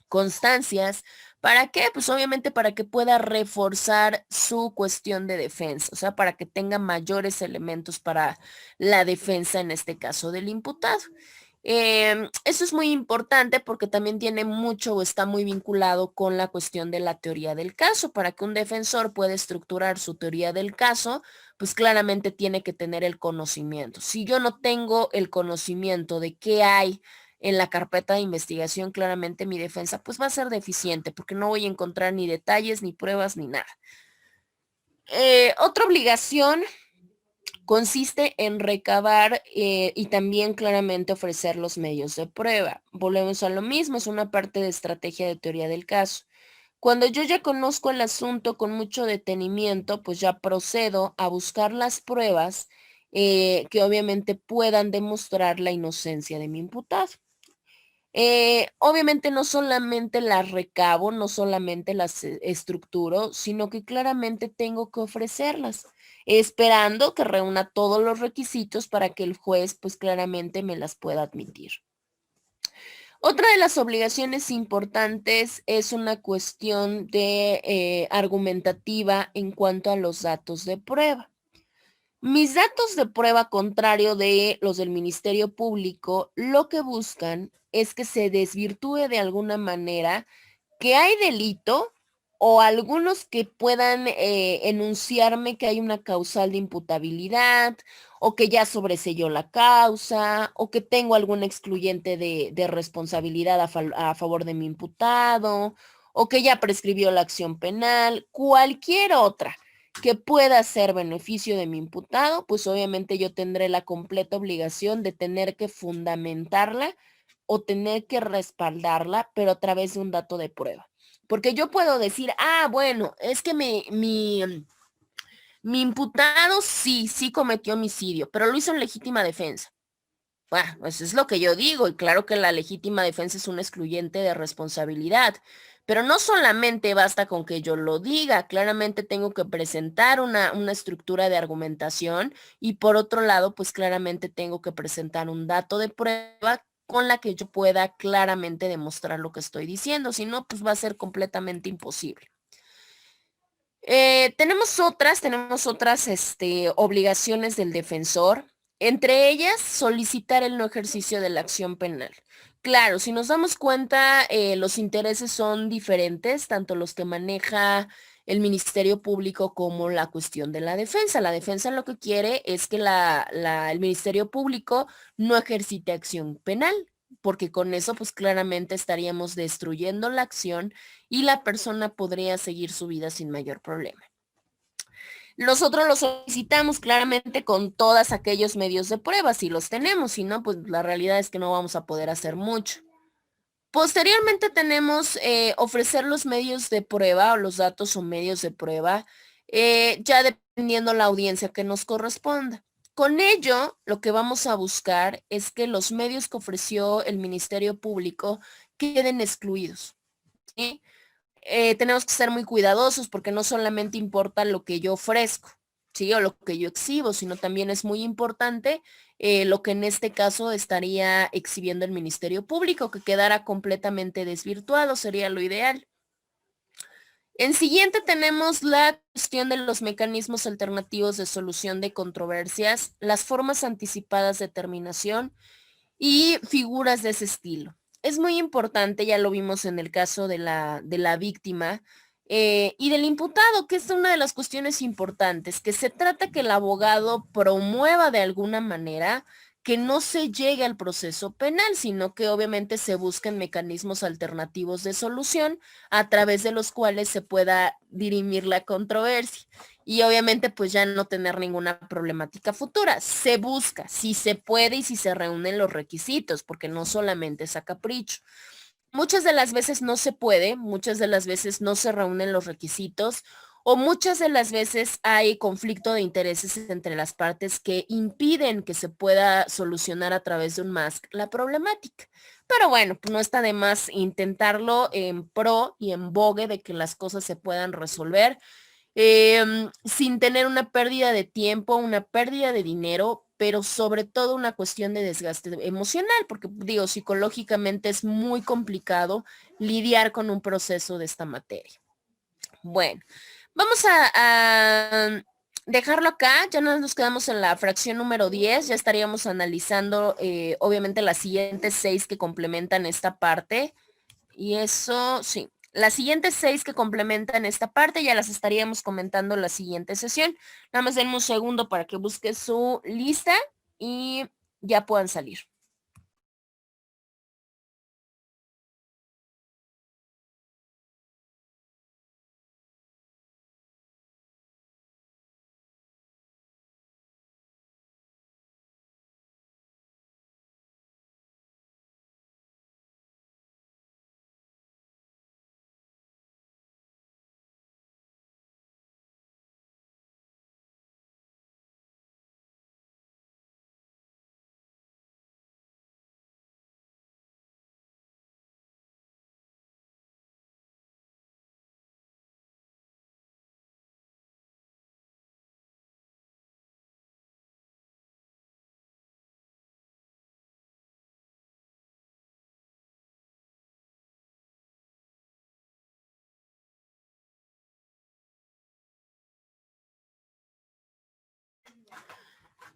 constancias. ¿Para qué? Pues obviamente para que pueda reforzar su cuestión de defensa, o sea, para que tenga mayores elementos para la defensa, en este caso del imputado. Eso es muy importante porque también tiene mucho o está muy vinculado con la cuestión de la teoría del caso. Para que un defensor pueda estructurar su teoría del caso, pues claramente tiene que tener el conocimiento. Si yo no tengo el conocimiento de qué hay en la carpeta de investigación, claramente mi defensa pues va a ser deficiente porque no voy a encontrar ni detalles, ni pruebas, ni nada. Otra obligación consiste en recabar y también claramente ofrecer los medios de prueba. Volvemos a lo mismo, es una parte de estrategia de teoría del caso. Cuando yo ya conozco el asunto con mucho detenimiento, pues ya procedo a buscar las pruebas que obviamente puedan demostrar la inocencia de mi imputado. Obviamente no solamente las recabo, no solamente las estructuro, sino que claramente tengo que ofrecerlas, esperando que reúna todos los requisitos para que el juez pues claramente me las pueda admitir. Otra de las obligaciones importantes es una cuestión de argumentativa en cuanto a los datos de prueba. Mis datos de prueba, contrario de los del Ministerio Público, lo que buscan es que se desvirtúe de alguna manera que hay delito o algunos que puedan enunciarme que hay una causal de imputabilidad o que ya sobreseyó la causa o que tengo algún excluyente de responsabilidad a favor de mi imputado o que ya prescribió la acción penal, cualquier otra que pueda ser beneficio de mi imputado, pues obviamente yo tendré la completa obligación de tener que fundamentarla o tener que respaldarla, pero a través de un dato de prueba. Porque yo puedo decir, bueno, es que mi imputado sí cometió homicidio, pero lo hizo en legítima defensa. Bueno, pues es lo que yo digo, y claro que la legítima defensa es un excluyente de responsabilidad, pero no solamente basta con que yo lo diga, claramente tengo que presentar una estructura de argumentación y por otro lado, pues claramente tengo que presentar un dato de prueba con la que yo pueda claramente demostrar lo que estoy diciendo, si no, pues va a ser completamente imposible. Tenemos otras obligaciones del defensor, entre ellas solicitar el no ejercicio de la acción penal. Claro, si nos damos cuenta, los intereses son diferentes, tanto los que maneja el Ministerio Público como la cuestión de la defensa. La defensa lo que quiere es que el Ministerio Público no ejercite acción penal, porque con eso pues claramente estaríamos destruyendo la acción y la persona podría seguir su vida sin mayor problema. Nosotros lo solicitamos claramente con todos aquellos medios de prueba, si los tenemos, si no, pues la realidad es que no vamos a poder hacer mucho. Posteriormente tenemos ofrecer los medios de prueba o los datos o medios de prueba, ya dependiendo la audiencia que nos corresponda. Con ello, lo que vamos a buscar es que los medios que ofreció el Ministerio Público queden excluidos, ¿sí? Tenemos que ser muy cuidadosos porque no solamente importa lo que yo ofrezco, ¿sí? O lo que yo exhibo, sino también es muy importante lo que en este caso estaría exhibiendo el Ministerio Público, que quedara completamente desvirtuado, sería lo ideal. En siguiente tenemos la cuestión de los mecanismos alternativos de solución de controversias, las formas anticipadas de terminación y figuras de ese estilo. Es muy importante, ya lo vimos en el caso de la víctima y del imputado, que es una de las cuestiones importantes, que se trata que el abogado promueva de alguna manera que no se llegue al proceso penal, sino que obviamente se busquen mecanismos alternativos de solución a través de los cuales se pueda dirimir la controversia y obviamente pues ya no tener ninguna problemática futura. Se busca si se puede y si se reúnen los requisitos, porque no solamente es a capricho. Muchas de las veces no se puede, muchas de las veces no se reúnen los requisitos o muchas de las veces hay conflicto de intereses entre las partes que impiden que se pueda solucionar a través de un MASC la problemática. Pero bueno, pues no está de más intentarlo en pro y en vogue de que las cosas se puedan resolver sin tener una pérdida de tiempo, una pérdida de dinero, pero sobre todo una cuestión de desgaste emocional, porque digo, psicológicamente es muy complicado lidiar con un proceso de esta materia. Bueno, vamos a dejarlo acá, ya nos quedamos en la fracción número 10, ya estaríamos analizando obviamente las siguientes 6 que complementan esta parte, y eso sí. Las siguientes 6 que complementan esta parte ya las estaríamos comentando en la siguiente sesión. Nada más denme un segundo para que busque su lista y ya puedan salir.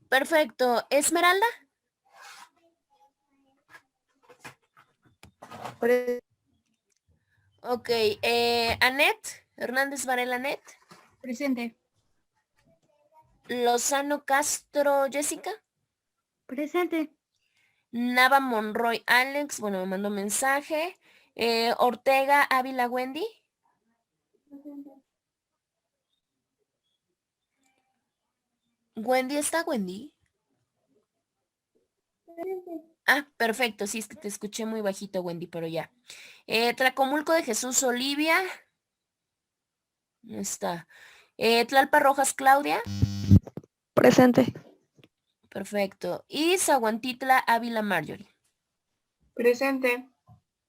Perfecto. ¿Esmeralda? Ok. Anet, Hernández Varela Anet. Presente. Lozano Castro Jessica. Presente. Nava Monroy Alex, bueno, me mandó mensaje. Ortega Ávila Wendy. Wendy, ¿está Wendy? Ah, perfecto, sí, es que te escuché muy bajito, Wendy, pero ya. Tlacomulco de Jesús Olivia. No está. Tlalpa Rojas Claudia. Presente. Perfecto. Y Zaguantitla Ávila Marjorie. Presente.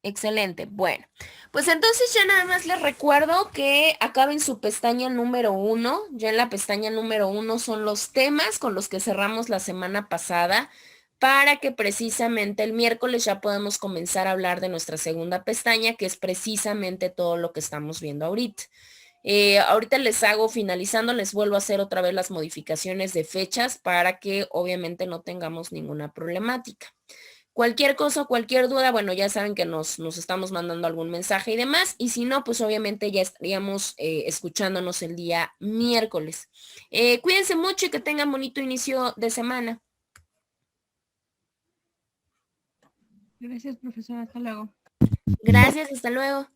Excelente. Bueno, pues entonces ya nada más les recuerdo que acaben su pestaña número 1. Ya en la pestaña número 1 son los temas con los que cerramos la semana pasada para que precisamente el miércoles ya podamos comenzar a hablar de nuestra segunda pestaña, que es precisamente todo lo que estamos viendo ahorita. Ahorita les hago, finalizando, les vuelvo a hacer otra vez las modificaciones de fechas para que obviamente no tengamos ninguna problemática. Cualquier cosa, cualquier duda, bueno, ya saben que nos estamos mandando algún mensaje y demás, y si no, pues obviamente ya estaríamos escuchándonos el día miércoles. Cuídense mucho y que tengan bonito inicio de semana. Gracias, profesora. Hasta luego. Gracias, hasta luego.